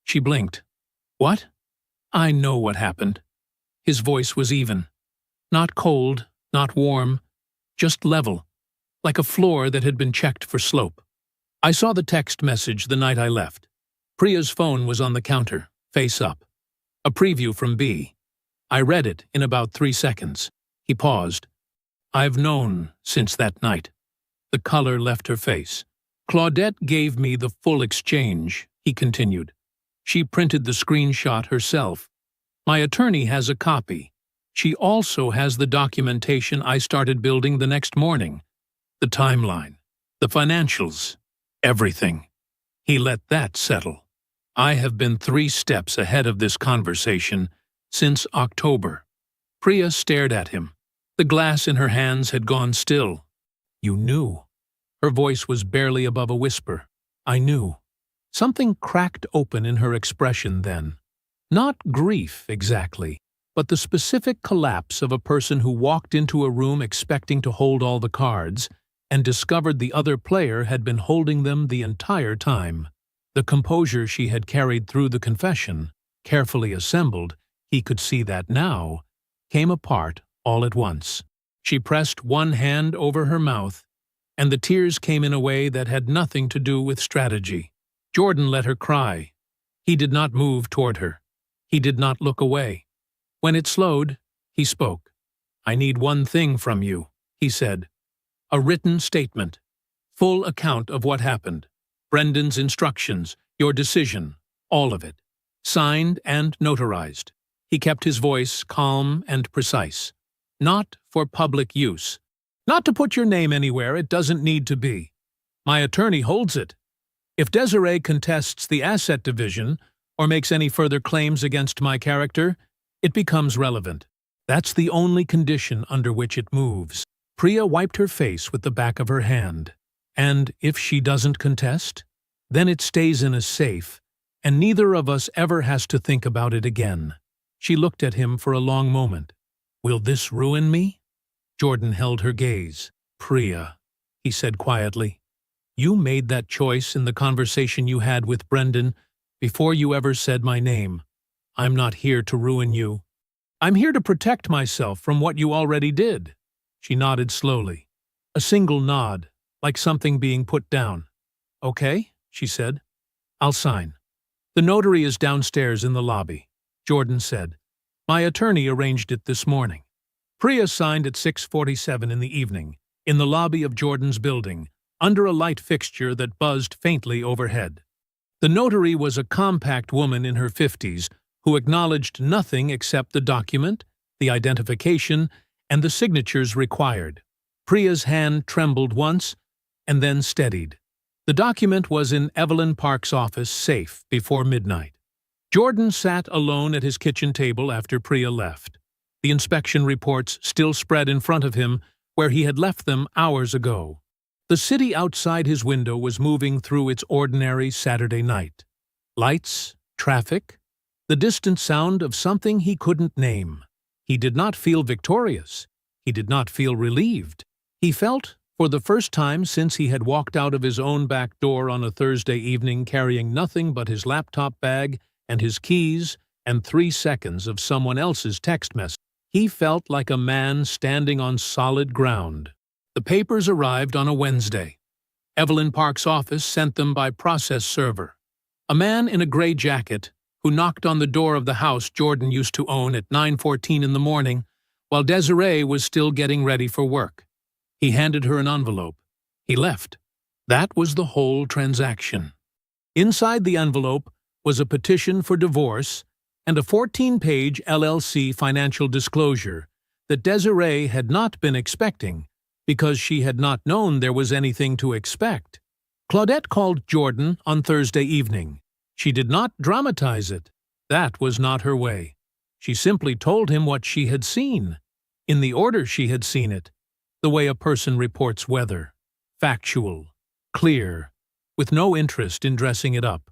She blinked. "What?" "I know what happened." His voice was even. Not cold, not warm, just level, like a floor that had been checked for slope. "I saw the text message the night I left. Priya's phone was on the counter, face up. A preview from B. I read it in about 3 seconds. He paused. "I've known since that night." The color left her face. "Claudette gave me the full exchange," he continued. "She printed the screenshot herself. My attorney has a copy. She also has the documentation I started building the next morning. The timeline, the financials, everything. He let that settle. I have been 3 steps ahead of this conversation since October." Priya stared at him. The glass in her hands had gone still. "You knew." Her voice was barely above a whisper. "I knew." Something cracked open in her expression then. Not grief, exactly, but the specific collapse of a person who walked into a room expecting to hold all the cards and discovered the other player had been holding them the entire time. The composure she had carried through the confession, carefully assembled, he could see that now, came apart all at once. She pressed one hand over her mouth, and the tears came in a way that had nothing to do with strategy. Jordan let her cry. He did not move toward her. He did not look away. When it slowed, he spoke. "I need one thing from you," he said. "A written statement. Full account of what happened. Brendan's instructions, your decision, all of it. Signed and notarized." He kept his voice calm and precise. "Not for public use. Not to put your name anywhere it doesn't need to be. My attorney holds it. If Desiree contests the asset division or makes any further claims against my character, it becomes relevant. That's the only condition under which it moves." Priya wiped her face with the back of her hand. "And if she doesn't contest? Then it stays in a safe, and neither of us ever has to think about it again." She looked at him for a long moment. "Will this ruin me?" Jordan held her gaze. "Priya," he said quietly, "you made that choice in the conversation you had with Brendan before you ever said my name. I'm not here to ruin you. I'm here to protect myself from what you already did." She nodded slowly. A single nod, like something being put down. "Okay," she said. "I'll sign." "The notary is downstairs in the lobby," Jordan said. "My attorney arranged it this morning." Priya signed at 6:47 in the evening, in the lobby of Jordan's building, under a light fixture that buzzed faintly overhead. The notary was a compact woman in her 50s who acknowledged nothing except the document, the identification, and the signatures required. Priya's hand trembled once and then steadied. The document was in Evelyn Park's office safe before midnight. Jordan sat alone at his kitchen table after Priya left. The inspection reports still spread in front of him where he had left them hours ago. The city outside his window was moving through its ordinary Saturday night. Lights, traffic, the distant sound of something he couldn't name. He did not feel victorious. He did not feel relieved. He felt, for the first time since he had walked out of his own back door on a Thursday evening carrying nothing but his laptop bag and his keys and 3 seconds of someone else's text message, he felt like a man standing on solid ground. The papers arrived on a Wednesday. Evelyn Park's office sent them by process server. A man in a gray jacket, who knocked on the door of the house Jordan used to own at 9:14 in the morning, while Desiree was still getting ready for work. He handed her an envelope. He left. That was the whole transaction. Inside the envelope was a petition for divorce and a 14-page LLC financial disclosure that Desiree had not been expecting because she had not known there was anything to expect. Claudette called Jordan on Thursday evening. She did not dramatize it. That was not her way. She simply told him what she had seen, in the order she had seen it, the way a person reports weather, factual, clear, with no interest in dressing it up.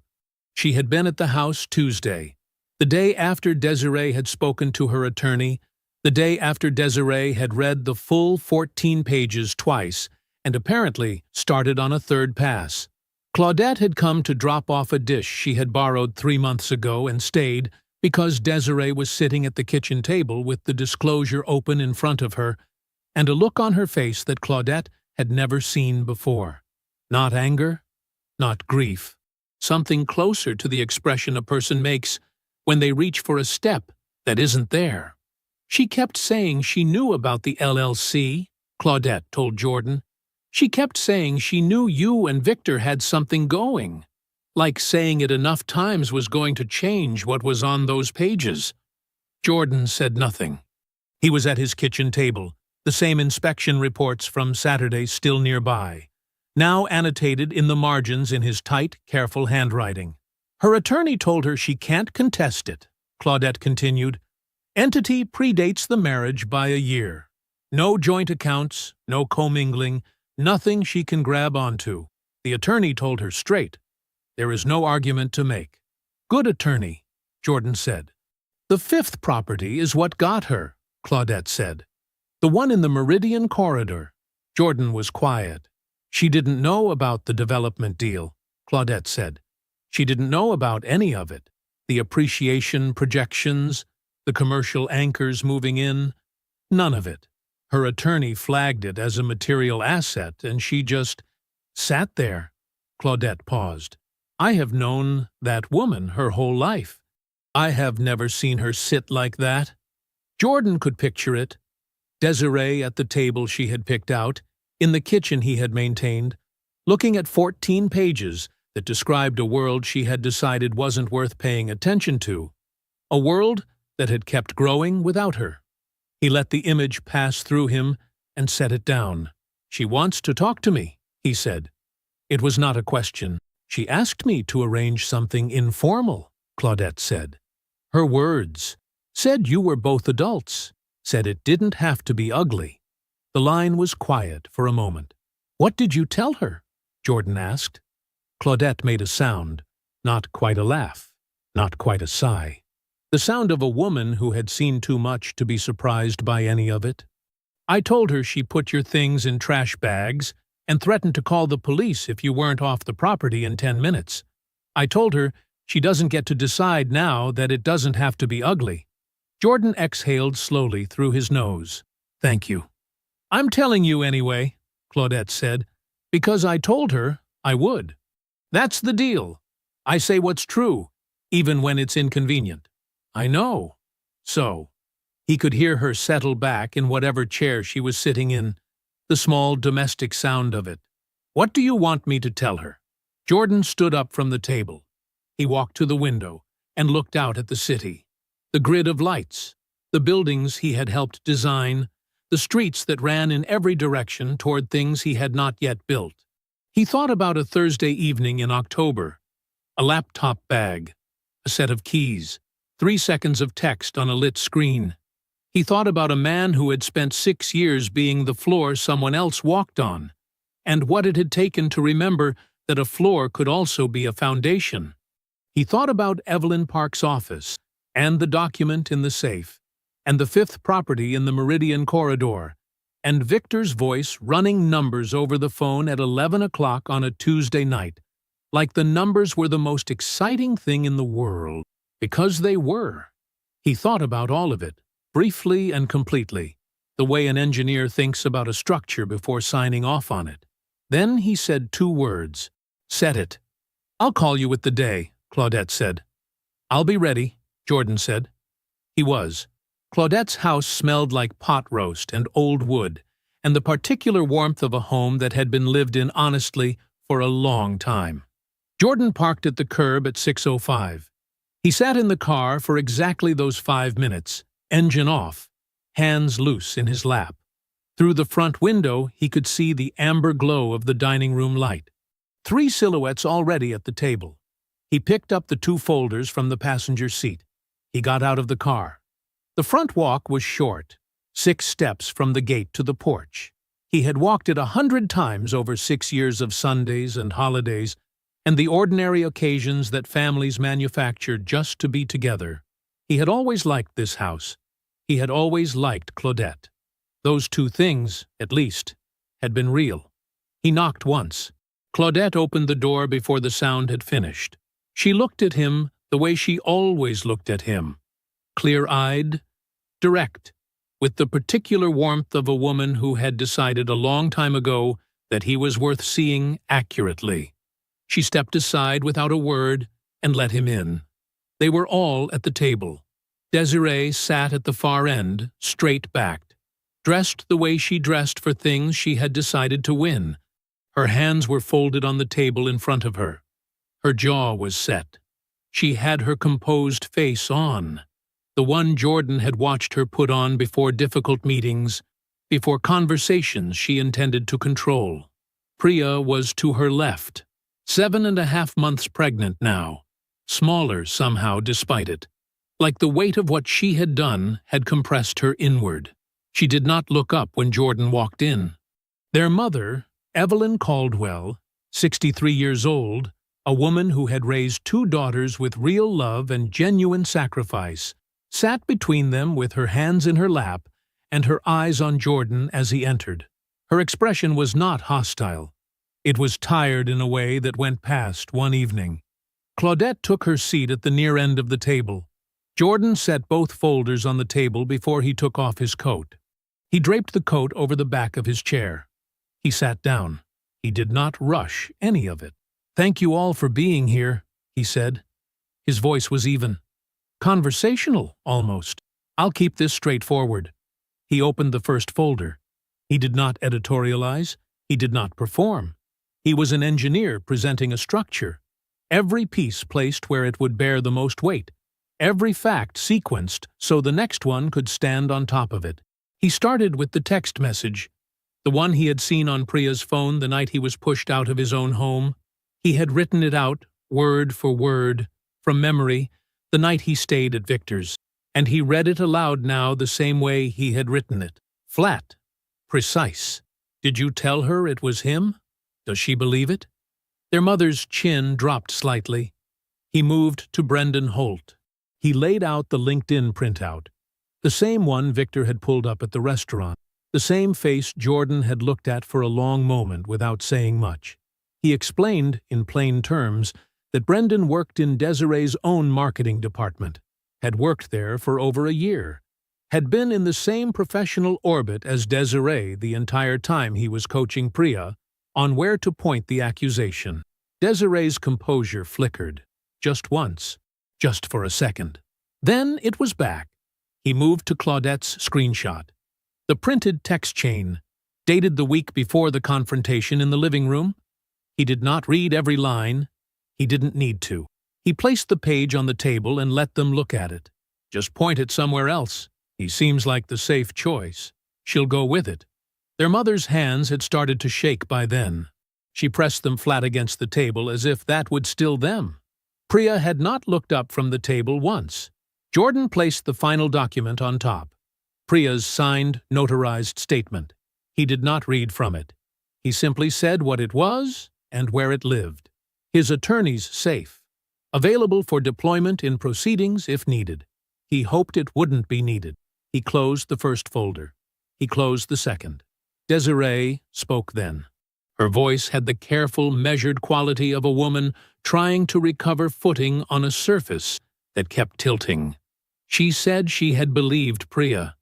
She had been at the house Tuesday, the day after Desiree had spoken to her attorney, the day after Desiree had read the full 14 pages twice and apparently started on a third pass. Claudette had come to drop off a dish she had borrowed 3 months ago and stayed because Desiree was sitting at the kitchen table with the disclosure open in front of her and a look on her face that Claudette had never seen before. Not anger, not grief. Something closer to the expression a person makes when they reach for a step that isn't there. She kept saying she knew about the LLC, Claudette told Jordan. She kept saying she knew you and Victor had something going. Like saying it enough times was going to change what was on those pages. Jordan said nothing. He was at his kitchen table, the same inspection reports from Saturday still nearby, now annotated in the margins in his tight, careful handwriting. Her attorney told her she can't contest it, Claudette continued. Entity predates the marriage by a year. No joint accounts, no commingling, nothing she can grab onto. The attorney told her straight. There is no argument to make. Good attorney, Jordan said. The 5th property is what got her, Claudette said. The one in the Meridian corridor. Jordan was quiet. She didn't know about the development deal, Claudette said. She didn't know about any of it. The appreciation projections, the commercial anchors moving in, none of it. Her attorney flagged it as a material asset, and she just sat there. Claudette paused. I have known that woman her whole life. I have never seen her sit like that. Jordan could picture it. Desiree at the table she had picked out, in the kitchen he had maintained, looking at 14 pages that described a world she had decided wasn't worth paying attention to. A world that had kept growing without her. He let the image pass through him and set it down. She wants to talk to me, he said. It was not a question. She asked me to arrange something informal, Claudette said. Her words. Said you were both adults. Said it didn't have to be ugly. The line was quiet for a moment. What did you tell her? Jordan asked. Claudette made a sound, not quite a laugh, not quite a sigh. The sound of a woman who had seen too much to be surprised by any of it. I told her she put your things in trash bags and threatened to call the police if you weren't off the property in 10 minutes. I told her she doesn't get to decide now that it doesn't have to be ugly. Jordan exhaled slowly through his nose. Thank you. I'm telling you anyway, Claudette said, because I told her I would. That's the deal. I say what's true, even when it's inconvenient. I know. So. He could hear her settle back in whatever chair she was sitting in, the small domestic sound of it. What do you want me to tell her? Jordan stood up from the table. He walked to the window and looked out at the city. The grid of lights, the buildings he had helped design, the streets that ran in every direction toward things he had not yet built. He thought about a Thursday evening in October, a laptop bag, a set of keys, 3 seconds of text on a lit screen. He thought about a man who had spent 6 years being the floor someone else walked on, and what it had taken to remember that a floor could also be a foundation. He thought about Evelyn Park's office, and the document in the safe, and the 5th property in the Meridian corridor, and Victor's voice running numbers over the phone at 11 o'clock on a Tuesday night, like the numbers were the most exciting thing in the world, because they were. He thought about all of it, briefly and completely, the way an engineer thinks about a structure before signing off on it. Then he said 2 words. "Set it." "I'll call you with the day," Claudette said. "I'll be ready," Jordan said. He was. Claudette's house smelled like pot roast and old wood, and the particular warmth of a home that had been lived in honestly for a long time. Jordan parked at the curb at 6:05. He sat in the car for exactly those 5 minutes, engine off, hands loose in his lap. Through the front window, he could see the amber glow of the dining room light. 3 silhouettes already at the table. He picked up the 2 folders from the passenger seat. He got out of the car. The front walk was short, 6 steps from the gate to the porch. He had walked it 100 times over 6 years of Sundays and holidays, and the ordinary occasions that families manufacture just to be together. He had always liked this house. He had always liked Claudette. Those 2 things, at least, had been real. He knocked once. Claudette opened the door before the sound had finished. She looked at him the way she always looked at him, clear-eyed, direct, with the particular warmth of a woman who had decided a long time ago that he was worth seeing accurately. She stepped aside without a word and let him in. They were all at the table. Desiree sat at the far end, straight-backed, dressed the way she dressed for things she had decided to win. Her hands were folded on the table in front of her. Her jaw was set. She had her composed face on, the one Jordan had watched her put on before difficult meetings, before conversations she intended to control. Priya was to her left, 7.5 months pregnant now, smaller somehow despite it. Like the weight of what she had done had compressed her inward. She did not look up when Jordan walked in. Their mother, Evelyn Caldwell, 63 years old, a woman who had raised 2 daughters with real love and genuine sacrifice, sat between them with her hands in her lap and her eyes on Jordan as he entered. Her expression was not hostile. It was tired in a way that went past one evening. Claudette took her seat at the near end of the table. Jordan set both folders on the table before he took off his coat. He draped the coat over the back of his chair. He sat down. He did not rush any of it. "Thank you all for being here," he said. His voice was even. Conversational, almost. "I'll keep this straightforward." He opened the first folder. He did not editorialize. He did not perform. He was an engineer presenting a structure. Every piece placed where it would bear the most weight. Every fact sequenced so the next one could stand on top of it. He started with the text message, the one he had seen on Priya's phone the night he was pushed out of his own home. He had written it out, word for word, from memory, the night he stayed at Victor's, and he read it aloud now the same way he had written it. Flat. Precise. Did you tell her it was him? Does she believe it? Their mother's chin dropped slightly. He moved to Brendan Holt. He laid out the LinkedIn printout, the same one Victor had pulled up at the restaurant, the same face Jordan had looked at for a long moment without saying much. He explained, in plain terms, that Brendan worked in Desiree's own marketing department, had worked there for over a year, had been in the same professional orbit as Desiree the entire time he was coaching Priya on where to point the accusation. Desiree's composure flickered, just once, just for a second. Then it was back. He moved to Claudette's screenshot. The printed text chain, dated the week before the confrontation in the living room. He did not read every line. He didn't need to. He placed the page on the table and let them look at it. Just point it somewhere else. He seems like the safe choice. She'll go with it. Their mother's hands had started to shake by then. She pressed them flat against the table as if that would still them. Priya had not looked up from the table once. Jordan placed the final document on top. Priya's signed, notarized statement. He did not read from it. He simply said what it was and where it lived. His attorney's safe. Available for deployment in proceedings if needed. He hoped it wouldn't be needed. He closed the first folder. He closed the second. Desiree spoke then. Her voice had the careful, measured quality of a woman trying to recover footing on a surface that kept tilting. She said she had believed Priya.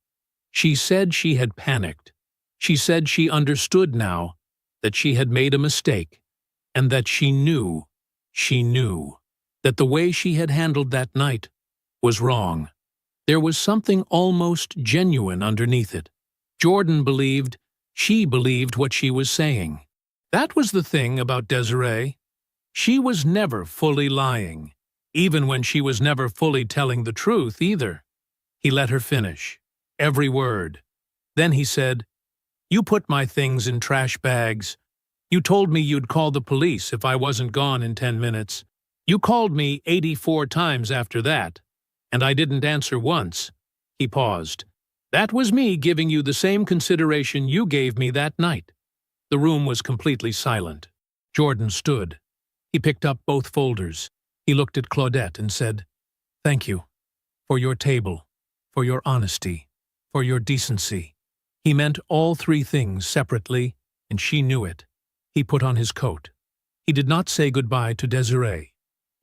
She said she had panicked. She said she understood now, that she had made a mistake, and that she knew, that the way she had handled that night was wrong. There was something almost genuine underneath it. Jordan believed, she believed what she was saying. That was the thing about Desiree. She was never fully lying, even when she was never fully telling the truth either. He let her finish, every word. Then he said, "You put my things in trash bags. You told me you'd call the police if I wasn't gone in 10 minutes. You called me 84 times after that, and I didn't answer once." He paused. "That was me giving you the same consideration you gave me that night." The room was completely silent. Jordan stood. He picked up both folders. He looked at Claudette and said, "Thank you. For your table. For your honesty. For your decency." He meant all three things separately, and she knew it. He put on his coat. He did not say goodbye to Desiree.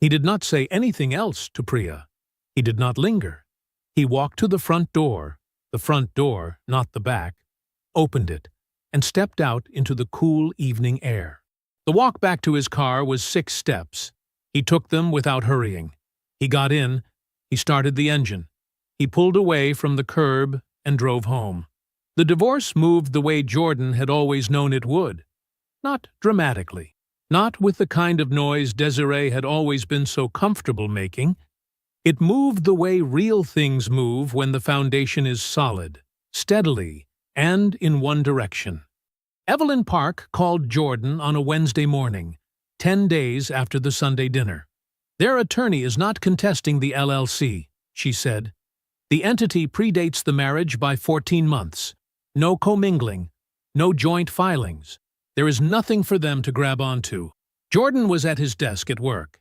He did not say anything else to Priya. He did not linger. He walked to the front door, not the back, opened it, and stepped out into the cool evening air. The walk back to his car was 6 steps. He took them without hurrying. He got in, he started the engine. He pulled away from the curb and drove home. The divorce moved the way Jordan had always known it would. Not dramatically. Not with the kind of noise Desiree had always been so comfortable making. It moved the way real things move when the foundation is solid, steadily, and in one direction. Evelyn Park called Jordan on a Wednesday morning, 10 days after the Sunday dinner. "Their attorney is not contesting the LLC," she said. "The entity predates the marriage by 14 months. No commingling, no joint filings. There is nothing for them to grab onto." Jordan was at his desk at work.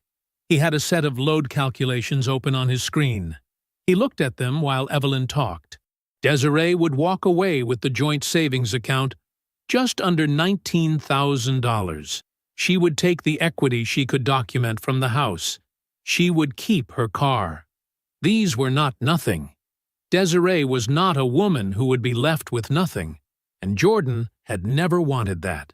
He had a set of load calculations open on his screen. He looked at them while Evelyn talked. Desiree would walk away with the joint savings account just under $19,000. She would take the equity she could document from the house. She would keep her car. These were not nothing. Desiree was not a woman who would be left with nothing, and Jordan had never wanted that.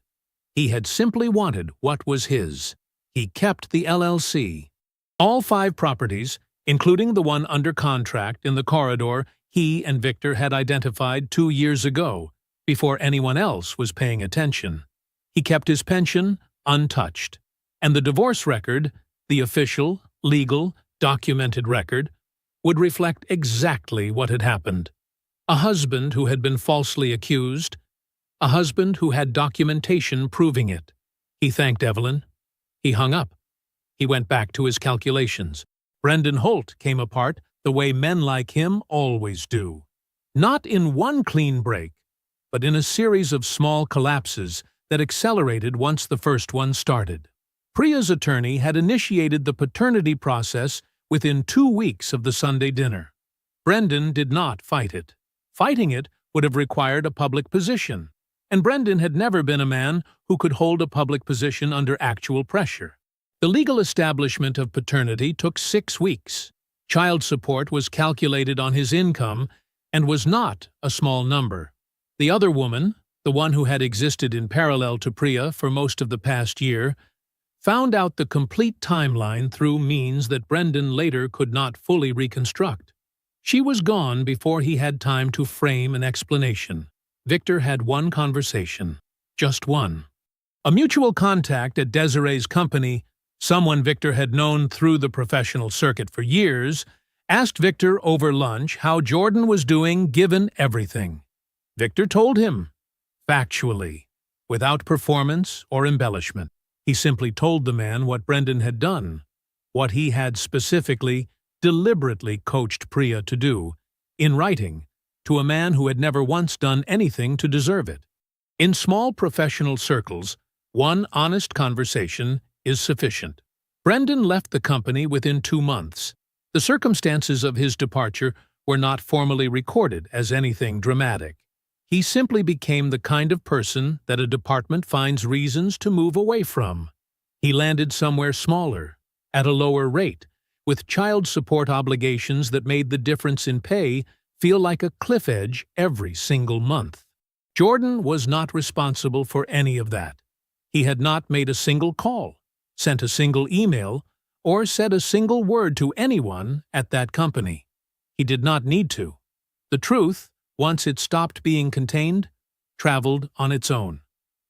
He had simply wanted what was his. He kept the LLC. All 5 properties, including the one under contract in the corridor he and Victor had identified 2 years ago, before anyone else was paying attention. He kept his pension untouched. And the divorce record, the official, legal, documented record, would reflect exactly what had happened. A husband who had been falsely accused. A husband who had documentation proving it. He thanked Evelyn. He hung up. He went back to his calculations. Brendan Holt came apart the way men like him always do. Not in one clean break, but in a series of small collapses that accelerated once the first one started. Priya's attorney had initiated the paternity process within 2 weeks of the Sunday dinner. Brendan did not fight it. Fighting it would have required a public position, and Brendan had never been a man who could hold a public position under actual pressure. The legal establishment of paternity took 6 weeks. Child support was calculated on his income and was not a small number. The other woman, the one who had existed in parallel to Priya for most of the past year, found out the complete timeline through means that Brendan later could not fully reconstruct. She was gone before he had time to frame an explanation. Victor had one conversation. Just one. A mutual contact at Desiree's company Someone Victor had known through the professional circuit for years asked Victor over lunch how Jordan was doing given everything. Victor told him, factually, without performance or embellishment. He simply told the man what Brendan had done, what he had specifically, deliberately coached Priya to do, in writing, to a man who had never once done anything to deserve it. In small professional circles, one honest conversation is sufficient. Brendan left the company within 2 months. The circumstances of his departure were not formally recorded as anything dramatic. He simply became the kind of person that a department finds reasons to move away from. He landed somewhere smaller, at a lower rate, with child support obligations that made the difference in pay feel like a cliff edge every single month. Jordan was not responsible for any of that. He had not made a single call, sent a single email, or said a single word to anyone at that company. He did not need to. The truth, once it stopped being contained, traveled on its own.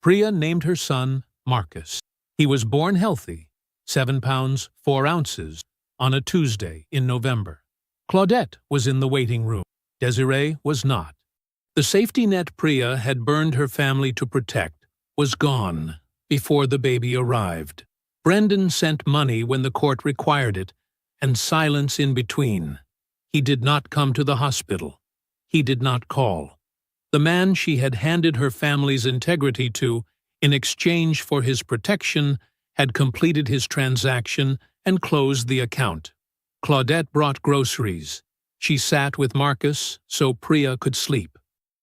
Priya named her son Marcus. He was born healthy, 7 pounds 4 ounces, on a Tuesday in November. Claudette was in the waiting room. Desiree was not. The safety net Priya had burned her family to protect was gone before the baby arrived. Brendan sent money when the court required it, and silence in between. He did not come to the hospital. He did not call. The man she had handed her family's integrity to, in exchange for his protection, had completed his transaction and closed the account. Claudette brought groceries. She sat with Marcus so Priya could sleep.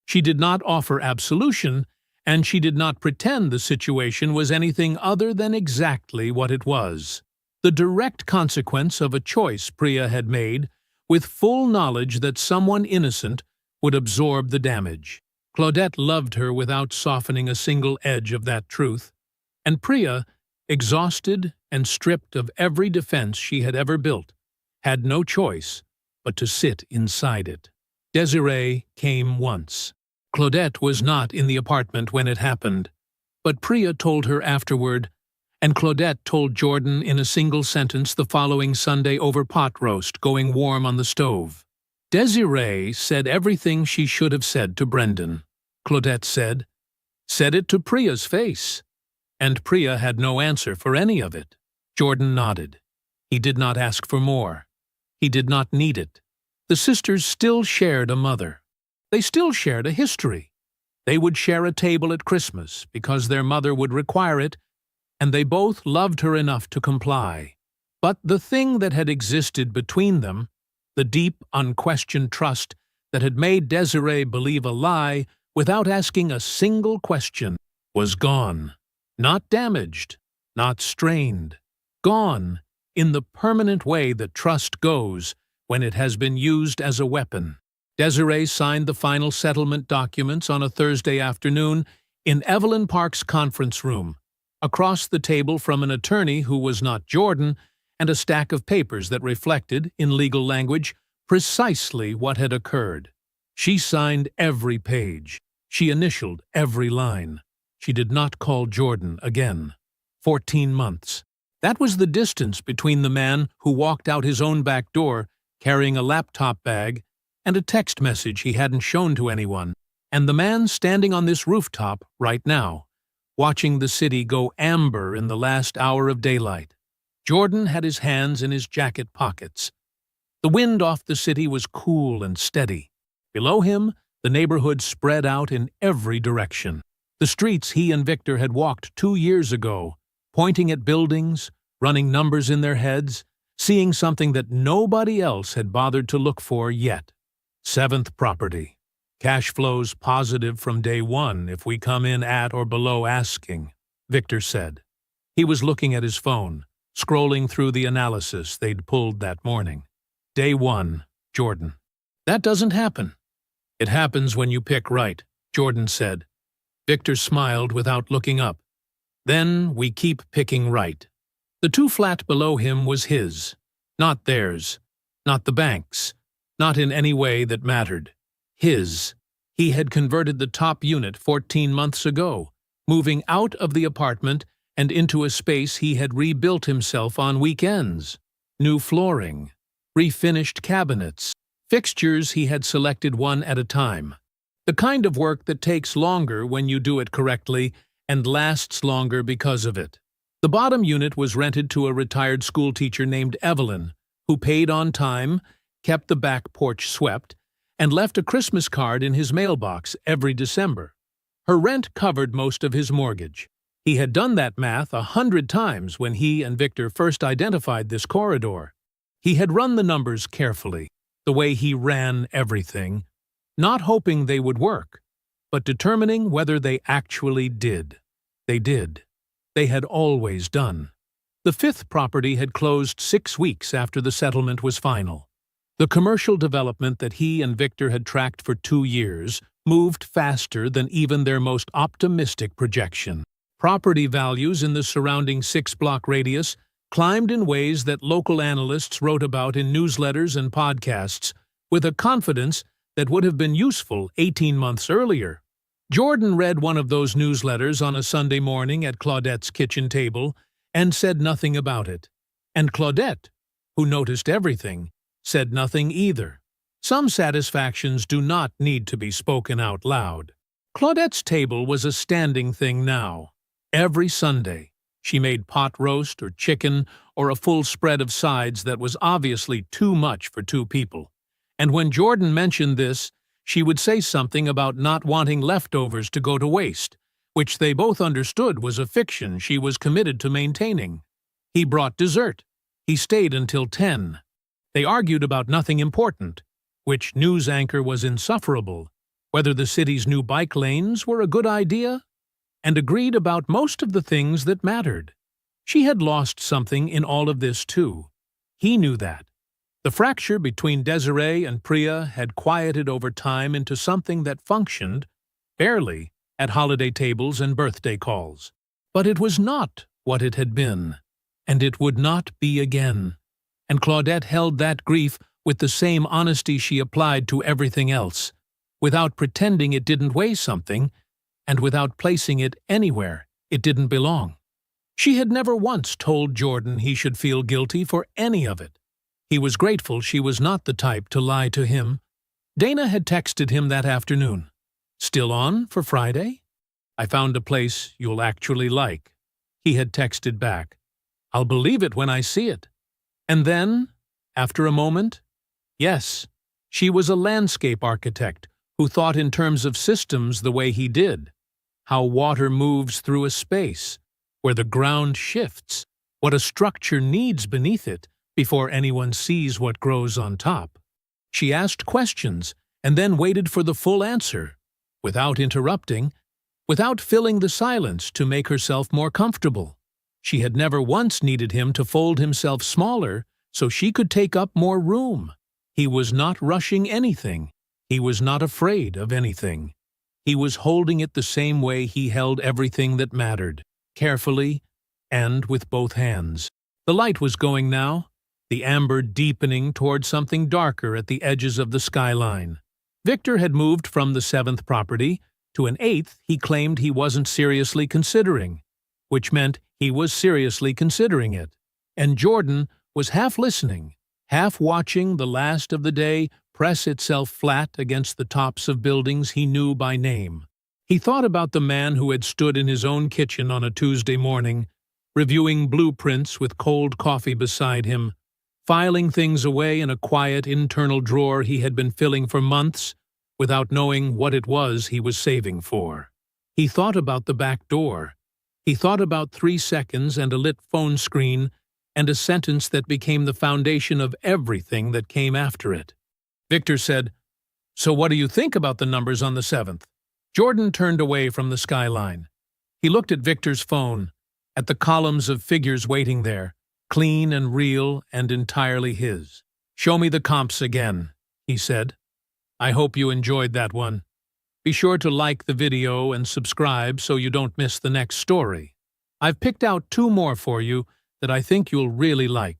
She did not offer absolution, and she did not pretend the situation was anything other than exactly what it was. The direct consequence of a choice Priya had made, with full knowledge that someone innocent would absorb the damage. Claudette loved her without softening a single edge of that truth, and Priya, exhausted and stripped of every defense she had ever built, had no choice but to sit inside it. Desiree came once. Claudette was not in the apartment when it happened, but Priya told her afterward, and Claudette told Jordan in a single sentence the following Sunday over pot roast going warm on the stove. Desiree said everything she should have said to Brendan. Claudette said it to Priya's face, and Priya had no answer for any of it. Jordan nodded. He did not ask for more. He did not need it. The sisters still shared a mother. They still shared a history. They would share a table at Christmas because their mother would require it, and they both loved her enough to comply. But the thing that had existed between them, the deep, unquestioned trust that had made Desiree believe a lie without asking a single question, was gone. Not damaged, not strained. Gone in the permanent way that trust goes when it has been used as a weapon. Desiree signed the final settlement documents on a Thursday afternoon in Evelyn Park's conference room, across the table from an attorney who was not Jordan, and a stack of papers that reflected, in legal language, precisely what had occurred. She signed every page. She initialed every line. She did not call Jordan again. 14 months. That was the distance between the man who walked out his own back door carrying a laptop bag and a text message he hadn't shown to anyone, and the man standing on this rooftop right now, watching the city go amber in the last hour of daylight. Jordan had his hands in his jacket pockets. The wind off the city was cool and steady. Below him, the neighborhood spread out in every direction. The streets he and Victor had walked 2 years ago, pointing at buildings, running numbers in their heads, seeing something that nobody else had bothered to look for yet. 7th property. Cash flows positive from day 1 if we come in at or below asking, Victor said. He was looking at his phone, scrolling through the analysis they'd pulled that morning. Day 1, Jordan. That doesn't happen. It happens when you pick right, Jordan said. Victor smiled without looking up. Then we keep picking right. The 2 flat below him was his, not theirs, not the bank's, not in any way that mattered. His. He had converted the top unit 14 months ago, moving out of the apartment and into a space he had rebuilt himself on weekends. New flooring, refinished cabinets, fixtures he had selected one at a time. The kind of work that takes longer when you do it correctly and lasts longer because of it. The bottom unit was rented to a retired schoolteacher named Evelyn, who paid on time, kept the back porch swept, and left a Christmas card in his mailbox every December. Her rent covered most of his mortgage. He had done that math 100 times when he and Victor first identified this corridor. He had run the numbers carefully, the way he ran everything, not hoping they would work, but determining whether they actually did. They did. They had always done. The fifth property had closed 6 weeks after the settlement was final. The commercial development that he and Victor had tracked for 2 years moved faster than even their most optimistic projection. Property values in the surrounding 6-block radius climbed in ways that local analysts wrote about in newsletters and podcasts with a confidence that would have been useful 18 months earlier. Jordan read one of those newsletters on a Sunday morning at Claudette's kitchen table and said nothing about it. And Claudette, who noticed everything, said nothing either. Some satisfactions do not need to be spoken out loud. Claudette's table was a standing thing now. Every Sunday, she made pot roast or chicken or a full spread of sides that was obviously too much for 2 people. And when Jordan mentioned this, she would say something about not wanting leftovers to go to waste, which they both understood was a fiction she was committed to maintaining. He brought dessert. He stayed until 10. They argued about nothing important, which news anchor was insufferable, whether the city's new bike lanes were a good idea, and agreed about most of the things that mattered. She had lost something in all of this too. He knew that. The fracture between Desiree and Priya had quieted over time into something that functioned, barely, at holiday tables and birthday calls. But it was not what it had been, and it would not be again. And Claudette held that grief with the same honesty she applied to everything else, without pretending it didn't weigh something, and without placing it anywhere it didn't belong. She had never once told Jordan he should feel guilty for any of it. He was grateful she was not the type to lie to him. Dana had texted him that afternoon. "Still on for Friday? I found a place you'll actually like." He had texted back, "I'll believe it when I see it." And then, after a moment, yes, she was a landscape architect who thought in terms of systems the way he did. How water moves through a space, where the ground shifts, what a structure needs beneath it before anyone sees what grows on top. She asked questions and then waited for the full answer, without interrupting, without filling the silence to make herself more comfortable. She had never once needed him to fold himself smaller so she could take up more room. He was not rushing anything. He was not afraid of anything. He was holding it the same way he held everything that mattered, carefully and with both hands. The light was going now, the amber deepening toward something darker at the edges of the skyline. Victor had moved from the 7th property to an 8th he claimed he wasn't seriously considering, which meant he was seriously considering it. And Jordan was half listening, half watching the last of the day press itself flat against the tops of buildings he knew by name. He thought about the man who had stood in his own kitchen on a Tuesday morning, reviewing blueprints with cold coffee beside him, filing things away in a quiet internal drawer he had been filling for months without knowing what it was he was saving for. He thought about the back door. He thought about 3 seconds and a lit phone screen and a sentence that became the foundation of everything that came after it. Victor said, "So what do you think about the numbers on the 7th? Jordan turned away from the skyline. He looked at Victor's phone, at the columns of figures waiting there, clean and real and entirely his. "Show me the comps again," he said. "I hope you enjoyed that one. Be sure to like the video and subscribe so you don't miss the next story. I've picked out 2 more for you that I think you'll really like.